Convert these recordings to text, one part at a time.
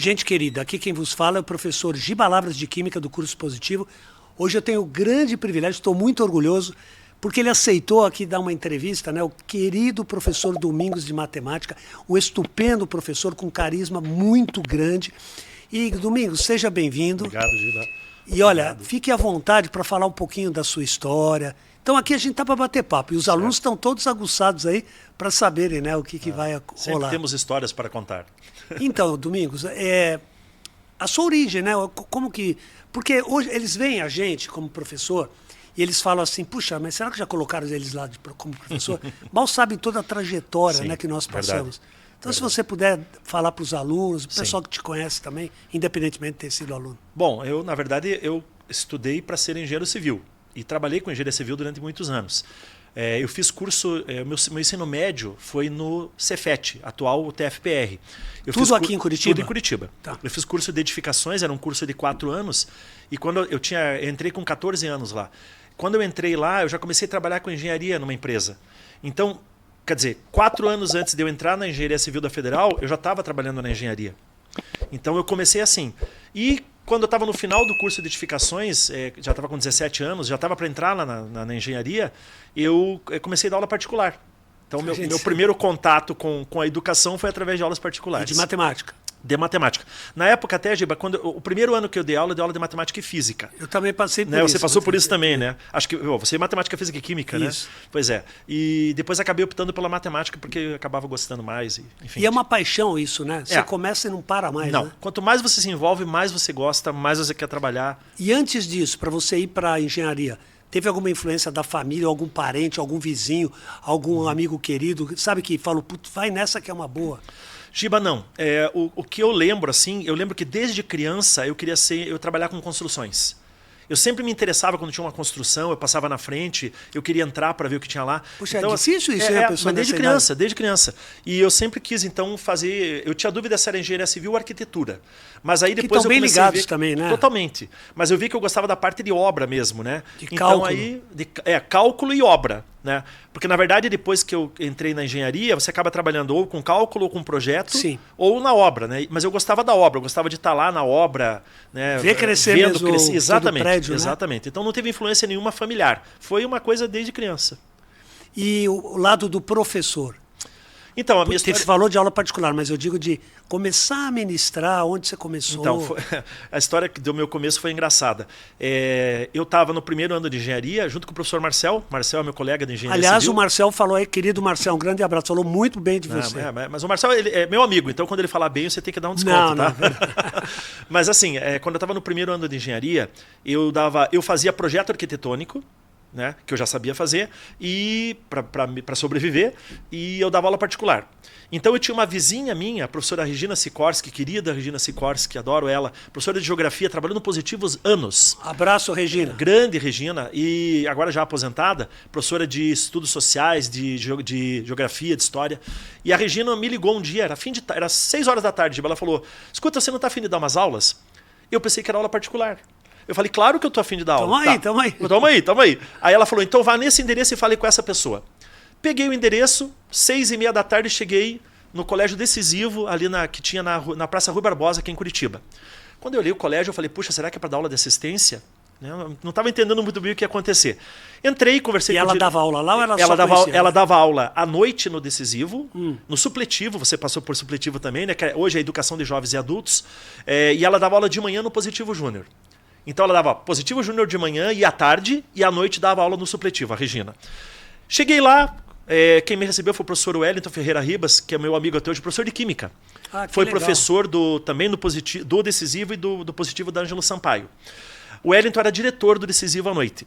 Gente querida, aqui quem vos fala é o professor Giba Lavras de Química do curso Positivo. Hoje eu tenho o grande privilégio, estou muito orgulhoso, porque ele aceitou aqui dar uma entrevista, né? O querido professor Domingos de Matemática, um estupendo professor com carisma muito grande. E, Domingos, seja bem-vindo. Obrigado, Giba. E olha, fique à vontade para falar um pouquinho da sua história. Então aqui a gente está para bater papo e os alunos estão todos aguçados aí para saberem, né, o que vai rolar. Sempre temos histórias para contar. Então, Domingos, a sua origem, né? Como que... Porque hoje eles veem a gente como professor e eles falam assim, puxa, mas será que já colocaram eles lá como professor? Mal sabem toda a trajetória, né, que nós passamos. Verdade. Então, se você puder falar para os alunos, o pessoal que te conhece também, independentemente de ter sido aluno. Bom, na verdade, eu estudei para ser engenheiro civil e trabalhei com engenharia civil durante muitos anos. Eu fiz curso, meu ensino médio foi no Cefet, atual TFPR. Tudo aqui em Curitiba? Tudo em Curitiba. Tá. Eu fiz curso de edificações, era um curso de 4 anos, e quando eu entrei com 14 anos lá. Quando eu entrei lá, eu já comecei a trabalhar com engenharia numa empresa. Então, quer dizer, 4 anos antes de eu entrar na Engenharia Civil da Federal, eu já estava trabalhando na engenharia. Então eu comecei assim. E quando eu estava no final do curso de edificações, já estava com 17 anos, já estava para entrar lá na engenharia, eu comecei a dar aula particular. Então meu primeiro contato com a educação foi através de aulas particulares. E de matemática? De matemática. Na época até, Giba, o primeiro ano que eu dei aula de matemática e física. Eu também passei por né? isso. Você passou por isso também, né? Acho que você é matemática, física e química, isso. Né? Pois é. E depois acabei optando pela matemática porque eu acabava gostando mais. Enfim. E é uma paixão isso, né? Você começa e não para mais, Não. Né? Quanto mais você se envolve, mais você gosta, mais você quer trabalhar. E antes disso, para você ir para a engenharia, teve alguma influência da família, algum parente, algum vizinho, algum amigo querido, sabe, que falou, putz, vai nessa que é uma boa? Giba, não. O que eu lembro, assim, eu lembro que desde criança eu queria trabalhar com construções. Eu sempre me interessava quando tinha uma construção, eu passava na frente, eu queria entrar para ver o que tinha lá. Puxa, então, é difícil isso, né, pessoal? Mas desde criança. E eu sempre quis, então, fazer... Eu tinha dúvida se era engenharia civil ou arquitetura. Mas aí depois que estão bem ligados também, né? Totalmente. Mas eu vi que eu gostava da parte de obra mesmo, né? De então, cálculo. Cálculo e obra, né? Porque, na verdade, depois que eu entrei na engenharia, você acaba trabalhando ou com cálculo, ou com projeto, ou na obra, né? Mas eu gostava da obra, eu gostava de estar lá na obra, né? Ver crescer mesmo Exatamente, todo o prédio, exatamente. Né? Então não teve influência nenhuma familiar. Foi uma coisa desde criança. E o lado do professor? Então, a minha história... Você falou de aula particular, mas eu digo de começar a ministrar, onde você começou? Então, a história do meu começo foi engraçada. Eu estava no primeiro ano de engenharia, junto com o professor Marcel. Marcel é meu colega de engenharia Aliás, civil. o Marcel falou aí, querido Marcel, um grande abraço, falou muito bem de você. Mas o Marcel ele é meu amigo, então quando ele falar bem, você tem que dar um desconto, não, tá? Mas assim, quando eu estava no primeiro ano de engenharia, eu fazia projeto arquitetônico, né, que eu já sabia fazer, e para sobreviver, e eu dava aula particular. Então eu tinha uma vizinha minha, a professora Regina Sikorski, querida Regina Sikorski, adoro ela, professora de geografia, trabalhando Positivos anos. Abraço, Regina. Grande Regina, e agora já aposentada, professora de estudos sociais, de geografia, de história. E a Regina me ligou um dia, era 6 horas da tarde, ela falou, escuta, você não está afim de dar umas aulas? Eu pensei que era aula particular. Eu falei, claro que eu tô afim de dar aula. Tamo aí. Aí ela falou, então vá nesse endereço e fale com essa pessoa. Peguei o endereço, 6h30 da tarde, cheguei no colégio decisivo, ali que tinha na Praça Rui Barbosa, aqui em Curitiba. Quando eu olhei o colégio, eu falei, puxa, será que é para dar aula de assistência? Eu não estava entendendo muito bem o que ia acontecer. Entrei, conversei com ela. E ela dava aula lá ou ela dava aula à noite no decisivo, no supletivo, você passou por supletivo também, né? Que hoje é a educação de jovens e adultos, e ela dava aula de manhã no Positivo Júnior. Então ela dava Positivo Júnior de manhã e à tarde, e à noite dava aula no supletivo, a Regina. Cheguei lá, quem me recebeu foi o professor Wellington Ferreira Ribas, que é meu amigo até hoje, professor de Química. Foi legal. Professor também do Decisivo e do Positivo da Ângelo Sampaio. O Wellington era diretor do Decisivo à noite.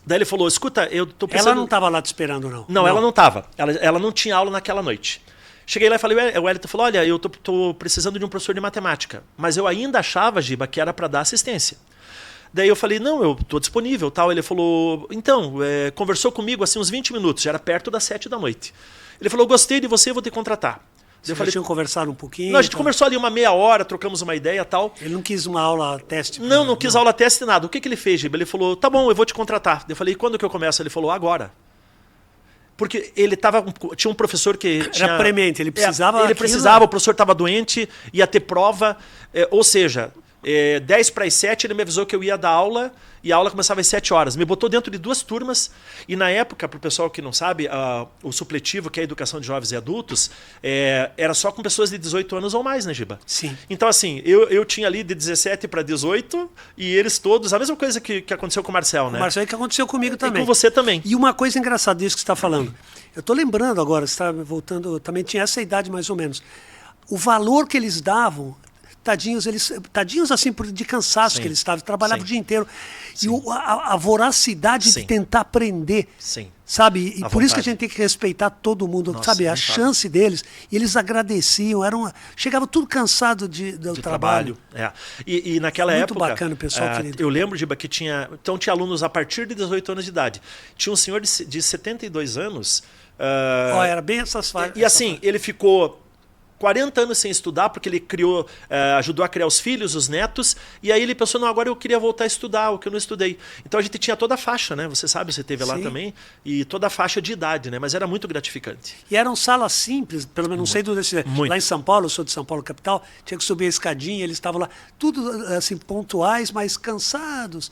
Daí ele falou, escuta, eu tô precisando... Ela não estava lá te esperando, não? Não, ela não estava. Ela não tinha aula naquela noite. Cheguei lá e falei, o Wellington falou, olha, eu tô precisando de um professor de matemática. Mas eu ainda achava, Giba, que era para dar assistência. Daí eu falei, não, eu estou disponível, tal. Ele falou, então, conversou comigo assim uns 20 minutos, já era perto das 7 da noite. Ele falou, gostei de você, vou te contratar. Vocês tinham conversado um pouquinho? Não, a gente conversou ali uma meia hora, trocamos uma ideia e tal. Ele não quis uma aula teste? Não quis aula teste nada. O que ele fez, Giba? Ele falou, tá bom, eu vou te contratar. Eu falei, quando que eu começo? Ele falou, agora. porque tinha um professor que Era premente, ele precisava... ele precisava, o professor estava doente, ia ter prova, ou seja, 10 para as 7 ele me avisou que eu ia dar aula, e a aula começava às 7 horas. Me botou dentro de 2 turmas, e na época, para o pessoal que não sabe, o supletivo, que é a educação de jovens e adultos, era só com pessoas de 18 anos ou mais, né, Giba? Sim. Então, assim, eu tinha ali de 17 para 18, e eles todos, a mesma coisa que aconteceu com o Marcel, né? O Marcel, que aconteceu comigo também. E com você também. E uma coisa engraçada disso que você está falando. Eu estou lembrando agora, você está voltando, também tinha essa idade mais ou menos. O valor que eles davam... Tadinhos assim de cansaço. Sim. Que eles estavam, trabalhavam o dia inteiro. Sim. E a voracidade Sim. de tentar aprender. Sim. Sabe? E por isso que a gente tem que respeitar todo mundo. Nossa, sabe? A chance deles. E eles agradeciam. Chegavam tudo cansado do trabalho. E naquela época... Muito bacana, pessoal querido. Eu lembro, Giba, que tinha alunos a partir de 18 anos de idade. Tinha um senhor de 72 anos... era bem essas fases. E assim, ele ficou 40 anos sem estudar, porque ele ajudou a criar os filhos, os netos, e aí ele pensou, não, agora eu queria voltar a estudar, o que eu não estudei. Então a gente tinha toda a faixa, né? Você sabe, você esteve lá também, e toda a faixa de idade, né? Mas era muito gratificante. E eram salas simples, pelo menos, não sei do lá em São Paulo, eu sou de São Paulo, capital, tinha que subir a escadinha, eles estavam lá, tudo assim, pontuais, mas cansados.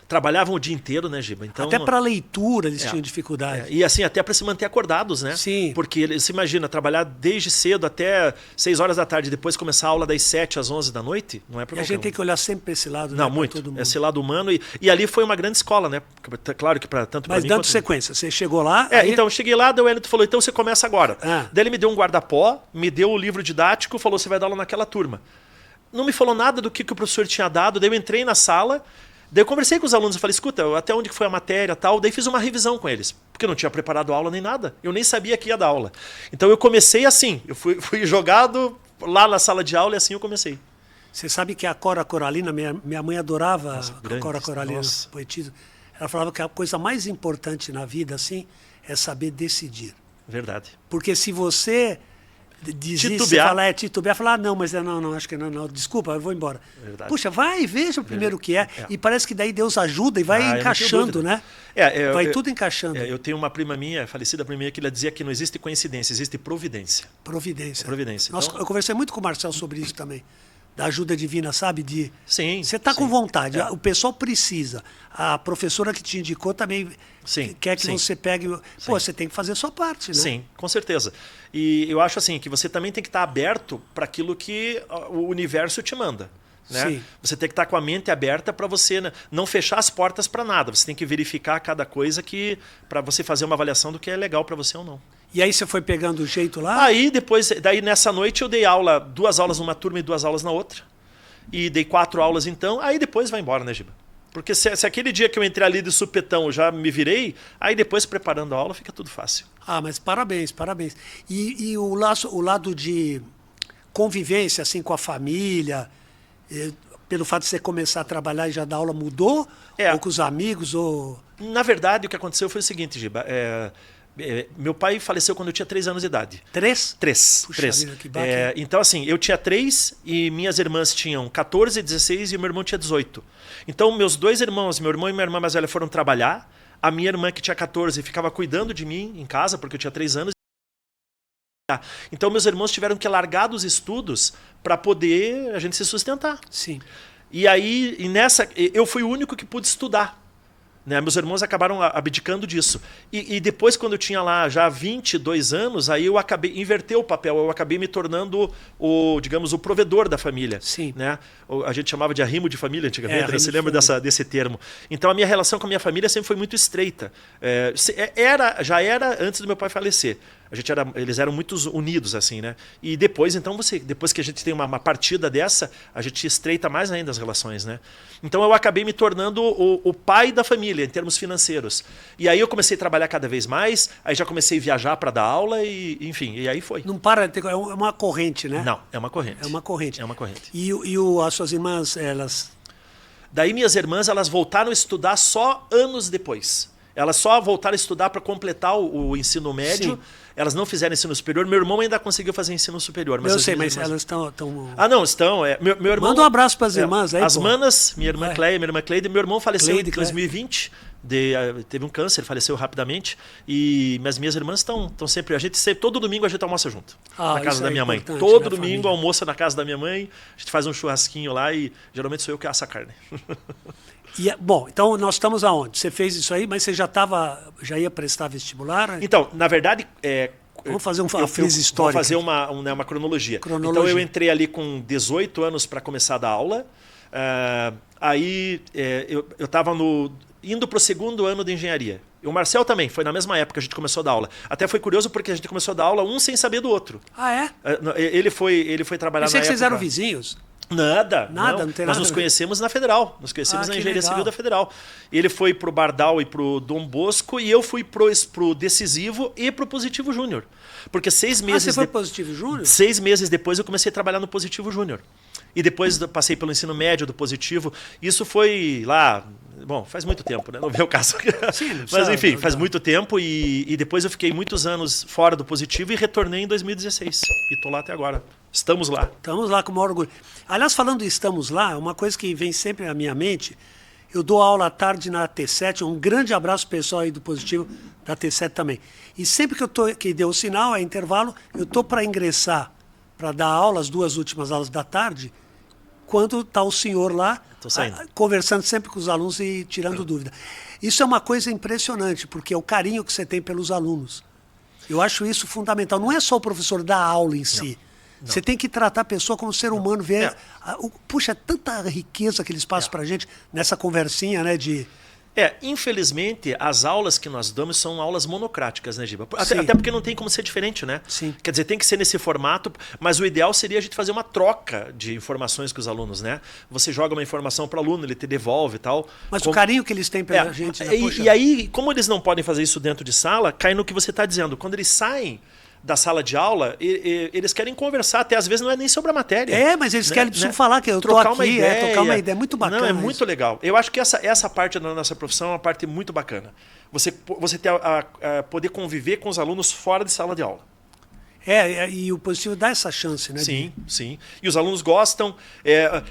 Trabalhavam o dia inteiro, né, Giba? Então, até para leitura eles tinham dificuldade. E assim, até para se manter acordados, né? Sim. Porque você imagina, trabalhar desde cedo até 6 horas da tarde, depois começar a aula das 7 às 11 da noite, não é para a gente tem que olhar sempre para esse lado. Não, né, muito. Todo mundo. Esse lado humano. E ali foi uma grande escola, né? Claro que para tanto para mim... Mas dando sequência, você chegou lá... Então eu cheguei lá, daí o Wellington falou, então você começa agora. Daí ele me deu um guarda-pó, me deu o livro didático, falou, você vai dar aula naquela turma. Não me falou nada do que o professor tinha dado, daí eu entrei na sala... Daí eu conversei com os alunos, eu falei, escuta, até onde foi a matéria tal, daí fiz uma revisão com eles, porque eu não tinha preparado aula nem nada, eu nem sabia que ia dar aula. Então eu comecei assim, eu fui jogado lá na sala de aula e assim eu comecei. Você sabe que a Cora Coralina, minha mãe adorava a Cora Coralina, poetisa, ela falava que a coisa mais importante na vida assim é saber decidir. Verdade. Porque se você... titubear, falar, não, mas não, acho que não, desculpa, eu vou embora. Verdade. Puxa, vai, veja primeiro o que é. E parece que daí Deus ajuda e vai encaixando, né? Vai tudo encaixando. Eu tenho uma prima minha, falecida prima minha, que ela dizia que não existe coincidência, existe providência. Providência. Então, eu conversei muito com o Marcel sobre isso também. Da ajuda divina, sabe? Sim. Você está com vontade, o pessoal precisa. A professora que te indicou também quer que você pegue... Pô, você tem que fazer a sua parte, né? Sim, com certeza. E eu acho assim que você também tem que estar aberto para aquilo que o universo te manda. Né? Sim. Você tem que estar com a mente aberta para você não fechar as portas para nada. Você tem que verificar cada coisa para você fazer uma avaliação do que é legal para você ou não. E aí você foi pegando o jeito lá? Daí nessa noite eu dei 2 aulas numa turma e 2 aulas na outra. E dei 4 aulas então, aí depois vai embora, né, Giba? Porque se aquele dia que eu entrei ali de supetão eu já me virei, aí depois preparando a aula fica tudo fácil. Mas parabéns. E o lado de convivência assim com a família, pelo fato de você começar a trabalhar e já dar aula, mudou? Ou com os amigos? Na verdade, o que aconteceu foi o seguinte, Giba. Meu pai faleceu quando eu tinha 3 anos de idade. 3? 3. Puxa vida, que bacana. Então, assim, eu tinha 3 e minhas irmãs tinham 14, 16 e meu irmão tinha 18. Então, meus 2 irmãos, meu irmão e minha irmã mais velha, foram trabalhar. A minha irmã, que tinha 14, ficava cuidando de mim em casa, porque eu tinha 3 anos. Então, meus irmãos tiveram que largar dos estudos para poder a gente se sustentar. Sim. E aí, eu fui o único que pude estudar. Né? Meus irmãos acabaram abdicando disso. E depois, quando eu tinha lá já 22 anos, aí eu acabei inverter o papel, eu acabei me tornando o provedor da família. Sim. Né? A gente chamava de arrimo de família antigamente, você lembra desse termo? Então a minha relação com a minha família sempre foi muito estreita. Já era antes do meu pai falecer. Eles eram muito unidos, assim, né? E depois, então, depois que a gente tem uma partida dessa, a gente estreita mais ainda as relações, né? Então eu acabei me tornando o pai da família, em termos financeiros. E aí eu comecei a trabalhar cada vez mais, aí já comecei a viajar para dar aula, e enfim, e aí foi. Não para, é uma corrente, né? Não, é uma corrente. É uma corrente. É uma corrente. E as suas irmãs, elas... Daí minhas irmãs, elas voltaram a estudar só anos depois. Elas só voltaram a estudar para completar o ensino médio. Sim. Elas não fizeram ensino superior. Meu irmão ainda conseguiu fazer ensino superior. Mas eu sei, mas elas estão... não, estão. Meu irmão... Manda um abraço para as irmãs aí, as manas, minha irmã Cleia, minha irmã Cleide. Meu irmão faleceu em 2020. teve um câncer, faleceu rapidamente. E minhas irmãs estão sempre... todo domingo a gente almoça junto, na casa da minha mãe. Todo domingo almoça na casa da minha mãe, a gente faz um churrasquinho lá e geralmente sou eu que asso a carne. Bom, então nós estamos aonde? Você fez isso aí, mas você já ia prestar vestibular? Então, na verdade... Vamos fazer uma frise histórica. Vou fazer uma cronologia. Então eu entrei ali com 18 anos para começar a dar aula. Eu estava indo para o 2º ano de engenharia. E o Marcel também, foi na mesma época que a gente começou a dar aula. Até foi curioso porque a gente começou a dar aula um sem saber do outro. Ah, é? Ele foi trabalhar na época... que vocês eram vizinhos. Nada, não tem nós nada nos conhecemos na Federal, nos conhecemos na Engenharia Civil da Federal. Ele foi pro Bardal e pro Dom Bosco e eu fui pro Decisivo e pro Positivo Júnior. Porque 6 meses... você foi pro Positivo Júnior? 6 meses depois eu comecei a trabalhar no Positivo Júnior. E depois passei pelo ensino médio do Positivo. Isso foi lá... Bom, faz muito tempo, né? Não vê o caso. Sim, mas enfim, faz muito tempo e depois eu fiquei muitos anos fora do Positivo e retornei em 2016. E estou lá até agora. Estamos lá. Estamos lá com o maior orgulho. Aliás, falando de estamos lá, uma coisa que vem sempre à minha mente, eu dou aula à tarde na T7, um grande abraço pessoal aí do Positivo, da T7 também. E sempre que deu o sinal, é intervalo, eu estou para ingressar, para dar aula, as 2 últimas aulas da tarde, quando está o senhor lá, conversando sempre com os alunos e tirando dúvida. Isso é uma coisa impressionante, porque é o carinho que você tem pelos alunos. Eu acho isso fundamental. Não é só o professor dar aula em si. Não. Você tem que tratar a pessoa como ser humano, ver... Puxa, tanta riqueza que eles passam para a gente nessa conversinha, né, de... Infelizmente, as aulas que nós damos são aulas monocráticas, né, Giba? Até porque não tem como ser diferente, né? Sim. Quer dizer, tem que ser nesse formato, mas o ideal seria a gente fazer uma troca de informações com os alunos, né? Você joga uma informação para o aluno, ele te devolve e tal. Mas o carinho que eles têm pela gente... Né? E aí, como eles não podem fazer isso dentro de sala, cai no que você está dizendo. Quando eles saem da sala de aula, eles querem conversar, até às vezes não é nem sobre a matéria. Mas eles precisam falar que eu estou aqui, trocar uma ideia. É muito bacana. Não, é muito legal. Eu acho que essa parte da nossa profissão é uma parte muito bacana. Você ter poder conviver com os alunos fora de sala de aula. E o Positivo dá essa chance, né? Sim, sim. E os alunos gostam.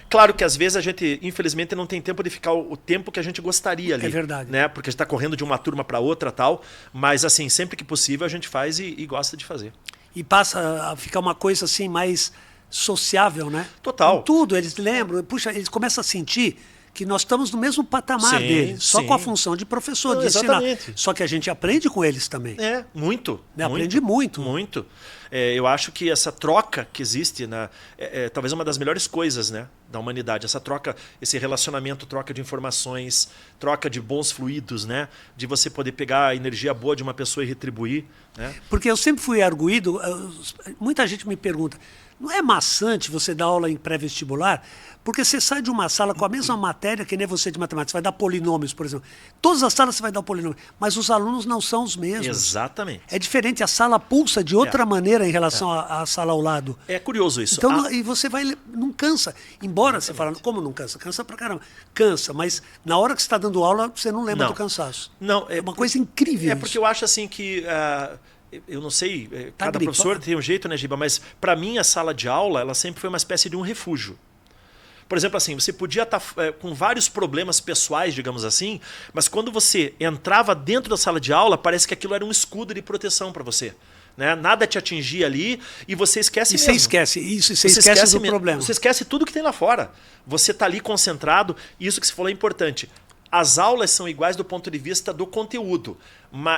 Claro que às vezes a gente, infelizmente, não tem tempo de ficar o tempo que a gente gostaria ali. É verdade. Né? Porque a gente está correndo de uma turma para outra tal. Mas, assim, sempre que possível a gente faz e gosta de fazer. E passa a ficar uma coisa assim mais sociável, né? Total. Com tudo, eles lembram. Puxa, eles começam a sentir que nós estamos no mesmo patamar deles, só com a função de professor, de ensinar. Só que a gente aprende com eles também. Muito. Né? Aprende muito. Muito. Eu acho que essa troca que existe talvez uma das melhores coisas, né, da humanidade. Essa troca, esse relacionamento, troca de informações, troca de bons fluidos, né, de você poder pegar a energia boa de uma pessoa e retribuir. Né? Porque eu sempre fui arguído, muita gente me pergunta, não é maçante você dar aula em pré-vestibular? Porque você sai de uma sala com a mesma matéria que nem você de matemática. Você vai dar polinômios, por exemplo. Todas as salas você vai dar polinômio. Mas os alunos não são os mesmos. Exatamente. É diferente. A sala pulsa de outra maneira em relação à sala ao lado. É curioso isso. Então, e você não cansa. Embora você fale, como não cansa? Cansa pra caramba. Cansa, mas na hora que você está dando aula, você não lembra do cansaço. Não, é uma coisa incrível. Porque eu acho assim que... eu não sei, cada professor tem um jeito, né, Giba? Mas para mim a sala de aula ela sempre foi uma espécie de um refúgio. Por exemplo, assim, você podia estar com vários problemas pessoais, digamos assim, mas quando você entrava dentro da sala de aula, parece que aquilo era um escudo de proteção para você. Né? Nada te atingia ali e você esquece mesmo. Você esquece isso, você esquece do problema. Você esquece tudo que tem lá fora. Você está ali concentrado, e isso que você falou é importante. As aulas são iguais do ponto de vista do conteúdo,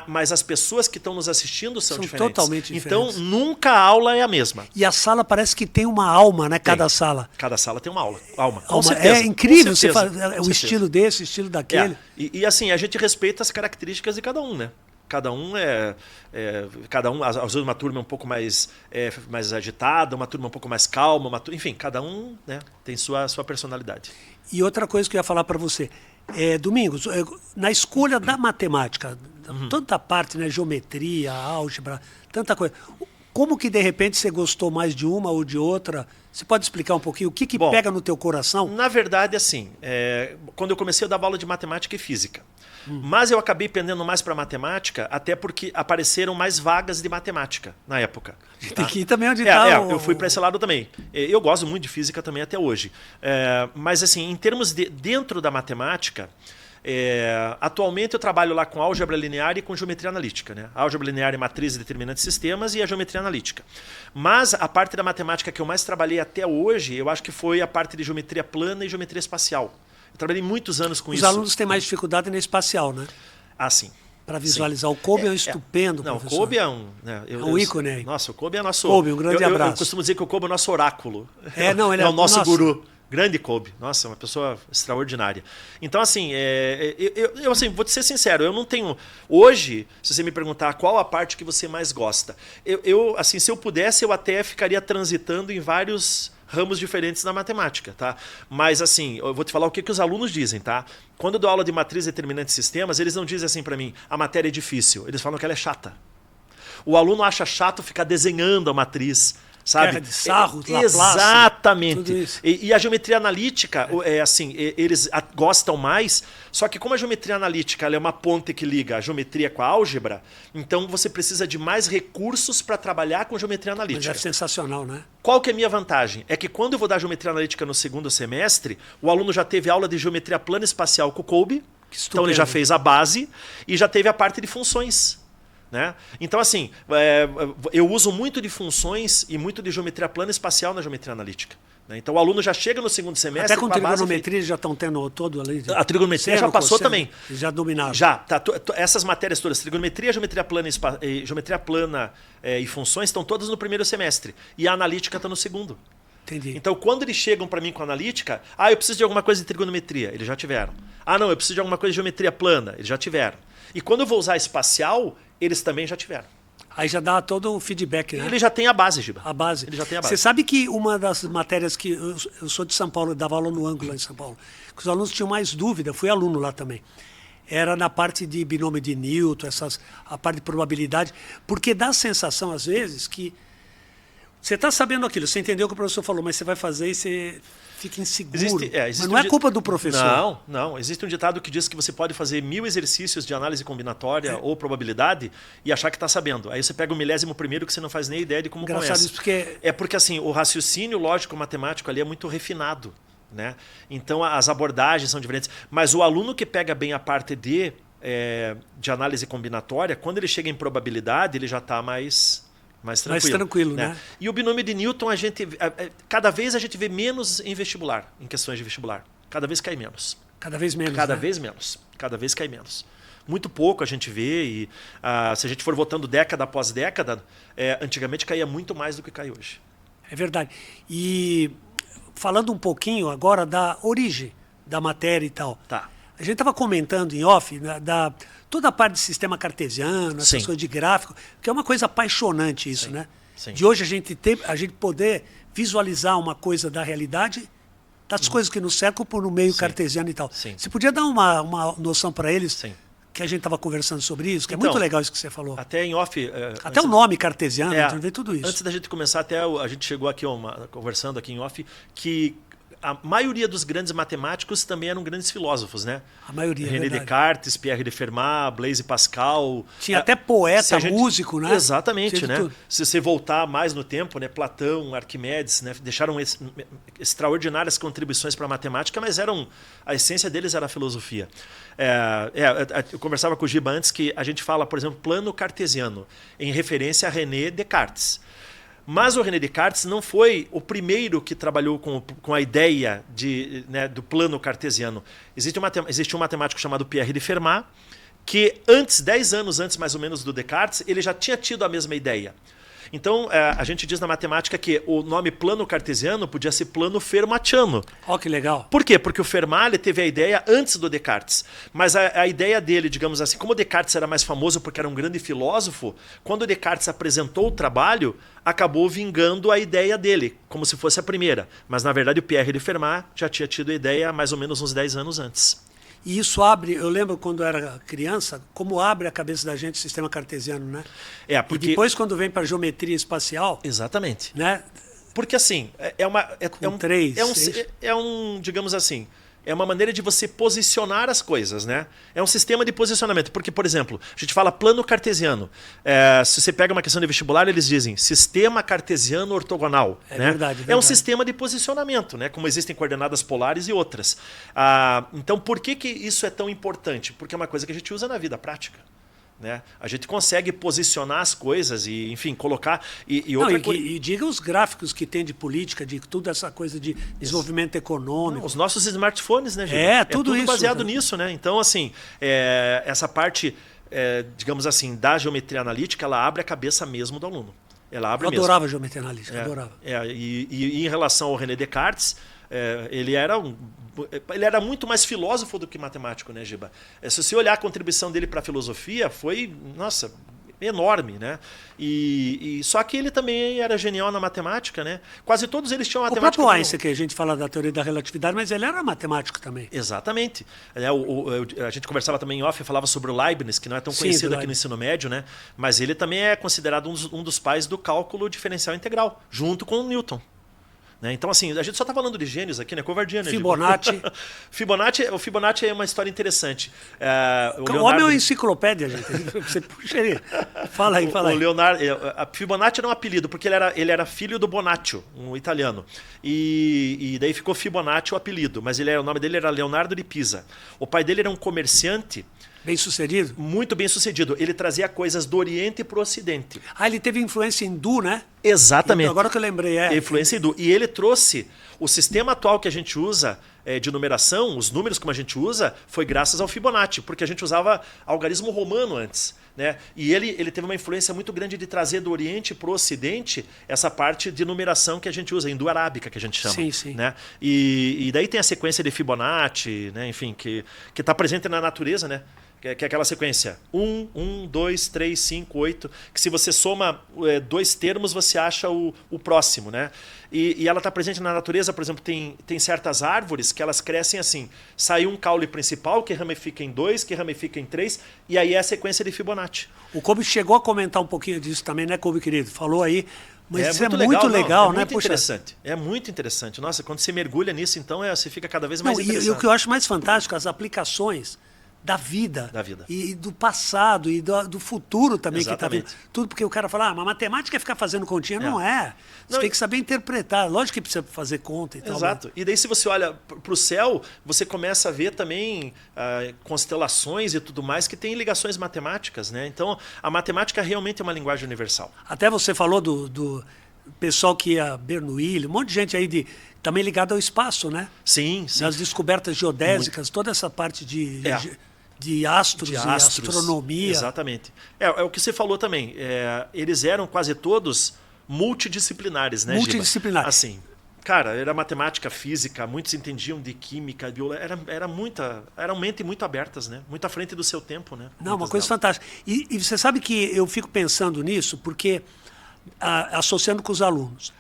mas as pessoas que estão nos assistindo são diferentes. Totalmente diferentes. Então, nunca a aula é a mesma. E a sala parece que tem uma alma, né? Cada sala. Cada sala tem uma alma. Com certeza, é incrível, você faz o estilo desse, o estilo daquele. E assim, a gente respeita as características de cada um, né? Cada um às vezes uma turma um pouco mais agitada, uma turma um pouco mais calma, enfim, cada um, né, tem sua personalidade. E outra coisa que eu ia falar para você, Domingos, na escolha da matemática, tanta parte, né, geometria, álgebra, tanta coisa, como que de repente você gostou mais de uma ou de outra? Você pode explicar um pouquinho o que pega no teu coração? Na verdade, assim, quando eu comecei a dar aula de matemática e física, mas eu acabei pendendo mais para matemática, até porque apareceram mais vagas de matemática na época. Tá? Aqui também onde está eu fui para esse lado também. Eu gosto muito de física também até hoje. Mas assim, em termos de dentro da matemática, Atualmente eu trabalho lá com álgebra linear e com geometria analítica, né? Álgebra linear e matrizes determinantes de sistemas e a geometria analítica. Mas a parte da matemática que eu mais trabalhei até hoje, eu acho que foi a parte de geometria plana e geometria espacial. Eu trabalhei muitos anos com isso. Os alunos têm mais dificuldade na espacial, né? Ah, sim. Para visualizar. O Kolbe é um estupendo, Não, professor. o Kolbe é um... Né, é um ícone aí. Nossa, o Kolbe é nosso... Kolbe, um grande abraço. Eu costumo dizer que o Kolbe é o nosso oráculo. Ele é o nosso guru. Grande Kolbe. Nossa, uma pessoa extraordinária. Então, assim, eu assim, vou te ser sincero, eu não tenho... Hoje, se você me perguntar qual a parte que você mais gosta, assim, se eu pudesse, eu até ficaria transitando em vários ramos diferentes da matemática, tá? Mas, assim, eu vou te falar o que os alunos dizem, tá? Quando eu dou aula de matriz determinante de sistemas, eles não dizem assim para mim, a matéria é difícil. Eles falam que ela é chata. O aluno acha chato ficar desenhando a matriz, sabe? Guerra de sarros, exatamente. E a geometria analítica, assim, eles gostam mais, só que como a geometria analítica ela é uma ponte que liga a geometria com a álgebra, então você precisa de mais recursos para trabalhar com geometria analítica. Mas é sensacional, né? Qual que é a minha vantagem? É que quando eu vou dar geometria analítica no segundo semestre, o aluno já teve aula de geometria plana espacial com o Kolbe, então ele já fez a base e já teve a parte de funções. Né? Então, assim, eu uso muito de funções e muito de geometria plana espacial na geometria analítica. Né? Então, o aluno já chega no segundo semestre... Até com trigonometria eles já estão tendo todo ali. A trigonometria já passou também. Eles já dominaram. Já. Tá, essas matérias todas, trigonometria, geometria plana e funções, estão todas no primeiro semestre. E a analítica está no segundo. Entendi. Então, quando eles chegam para mim com analítica, eu preciso de alguma coisa de trigonometria, eles já tiveram. Não, eu preciso de alguma coisa de geometria plana, eles já tiveram. E quando eu vou usar espacial, eles também já tiveram. Aí já dá todo o feedback, né? Ele já tem a base, Giba. A base. Ele já tem a base. Você sabe que uma das matérias que... Eu sou de São Paulo, eu dava aula no Ângulo lá em São Paulo. Que os alunos tinham mais dúvida, fui aluno lá também. Era na parte de binômio de Newton, a parte de probabilidade. Porque dá a sensação, às vezes, que você está sabendo aquilo, você entendeu o que o professor falou, mas você vai fazer e você fica inseguro. Mas não é culpa do professor. Não. Existe um ditado que diz que você pode fazer 1000 exercícios de análise combinatória ou probabilidade e achar que está sabendo. Aí você pega o 11º que você não faz nem ideia de como começa. Isso porque... É porque assim, o raciocínio lógico-matemático ali é muito refinado. Né? Então as abordagens são diferentes. Mas o aluno que pega bem a parte de análise combinatória, quando ele chega em probabilidade, ele já está mais tranquilo, né? E o binômio de Newton, cada vez a gente vê menos em vestibular, em questões de vestibular. Cada vez cai menos. Cada vez menos, Cada vez menos. Cada vez cai menos. Muito pouco a gente vê e se a gente for voltando década após década, antigamente caía muito mais do que cai hoje. É verdade. E falando um pouquinho agora da origem da matéria e tal. Tá. A gente estava comentando em off toda a parte de sistema cartesiano, essas coisas de gráfico, que é uma coisa apaixonante isso, né? Sim. De hoje a gente poder visualizar uma coisa da realidade, das coisas que nos cercam por um meio cartesiano e tal. Sim. Você podia dar uma noção para eles, que a gente estava conversando sobre isso, que é muito legal isso que você falou. Até em off... até o nome cartesiano, a gente vê tudo isso. Antes da gente começar, até a gente chegou aqui conversando aqui em off, que a maioria dos grandes matemáticos também eram grandes filósofos, né? A maioria, René Descartes, Pierre de Fermat, Blaise Pascal. Tinha até poeta, músico, né? Exatamente, né? Se você voltar mais no tempo, né? Platão, Arquimedes, né? Deixaram extraordinárias contribuições para a matemática, mas a essência deles era a filosofia. Eu conversava com o Giba antes que a gente fala, por exemplo, plano cartesiano, em referência a René Descartes. Mas o René Descartes não foi o primeiro que trabalhou com a ideia do plano cartesiano. Existe um matemático chamado Pierre de Fermat, que 10 anos antes mais ou menos do Descartes, ele já tinha tido a mesma ideia. Então, a gente diz na matemática que o nome plano cartesiano podia ser plano fermatiano. Ó, que legal. Por quê? Porque o Fermat ele teve a ideia antes do Descartes. Mas a ideia dele, digamos assim, como o Descartes era mais famoso porque era um grande filósofo, quando o Descartes apresentou o trabalho, acabou vingando a ideia dele, como se fosse a primeira. Mas, na verdade, o Pierre de Fermat já tinha tido a ideia mais ou menos uns 10 anos antes. E isso abre, eu lembro quando eu era criança, como abre a cabeça da gente o sistema cartesiano, né? Porque... E depois quando vem para a geometria espacial... Exatamente. Né? Porque assim, digamos assim, é uma maneira de você posicionar as coisas, né? É um sistema de posicionamento. Porque, por exemplo, a gente fala plano cartesiano. Se você pega uma questão de vestibular, eles dizem sistema cartesiano ortogonal. É, né? verdade. É um sistema de posicionamento, né? Como existem coordenadas polares e outras. Então, por que isso é tão importante? Porque é uma coisa que a gente usa na vida prática. Né? A gente consegue posicionar as coisas e, enfim, colocar. E diga os gráficos que tem de política, de tudo essa coisa de desenvolvimento econômico. Os nossos smartphones, né, Gil? Tudo isso. Baseado nisso, né? Então, assim, essa parte, digamos assim, da geometria analítica, ela abre a cabeça mesmo do aluno. Ela abre Eu adorava geometria analítica, adorava. E em relação ao René Descartes, ele era muito mais filósofo do que matemático, né, Giba? Se você olhar a contribuição dele para a filosofia, foi, nossa, enorme, né? Só que ele também era genial na matemática, né? Quase todos eles tinham matemática. O próprio Einstein, que a gente fala da teoria da relatividade, mas ele era matemático também. Exatamente. A gente conversava também em off e falava sobre o Leibniz, que não é tão conhecido aqui no ensino médio, né? Mas ele também é considerado um dos pais do cálculo diferencial integral, junto com o Newton. Né? Então, assim, a gente só está falando de gênios aqui, né? Covardia, né? Fibonacci. O Fibonacci é uma história interessante. O homem é uma enciclopédia, gente. Você puxa ele. Fala aí. A Fibonacci era um apelido, porque ele era filho do Bonaccio, um italiano. E daí ficou Fibonacci o apelido, mas o nome dele era Leonardo de Pisa. O pai dele era um comerciante. Bem-sucedido? Muito bem-sucedido. Ele trazia coisas do Oriente para o Ocidente. Ele teve influência hindu, né? Exatamente. Então, agora que eu lembrei, Influência hindu. E ele trouxe o sistema atual que a gente usa de numeração, os números como a gente usa, foi graças ao Fibonacci, porque a gente usava algarismo romano antes. Né? E ele teve uma influência muito grande de trazer do Oriente para o Ocidente essa parte de numeração que a gente usa, hindu-arábica, que a gente chama. Sim. Né? E daí tem a sequência de Fibonacci, né? Enfim, que está presente na natureza, né? Que é aquela sequência 1, 2, 3, 5, 8, que se você soma dois termos, você acha o próximo. Né? E ela está presente na natureza, por exemplo, tem certas árvores que elas crescem assim, sai um caule principal que ramifica em 2, que ramifica em 3, e aí é a sequência de Fibonacci. O Kobe chegou a comentar um pouquinho disso também, né, Kobe, querido? Falou aí, mas isso é muito muito legal, né? Muito interessante. É muito interessante. Nossa, quando você mergulha nisso, então você fica cada vez mais interessante. E o que eu acho mais fantástico, as aplicações da vida. E do passado e do futuro também. Exatamente. Que está vindo. Tudo porque o cara fala, mas matemática é ficar fazendo continha. Não é. Você tem que saber interpretar. Lógico que precisa fazer conta e tal. Exato. E daí se você olha para o céu, você começa a ver também constelações e tudo mais que tem ligações matemáticas. Né? Então a matemática realmente é uma linguagem universal. Até você falou do pessoal que ia Bernoulli, um monte de gente aí também ligado ao espaço, né? Sim. As descobertas geodésicas, toda essa parte de astros e astronomia. Exatamente. É o que você falou também. Eles eram quase todos multidisciplinares, né, Multidisciplinares. Assim, cara, era matemática, física, muitos entendiam de química, biologia, eram mentes muito abertas, né? Muito à frente do seu tempo, né? Não, uma coisa fantástica. E você sabe que eu fico pensando nisso porque, associando com os alunos,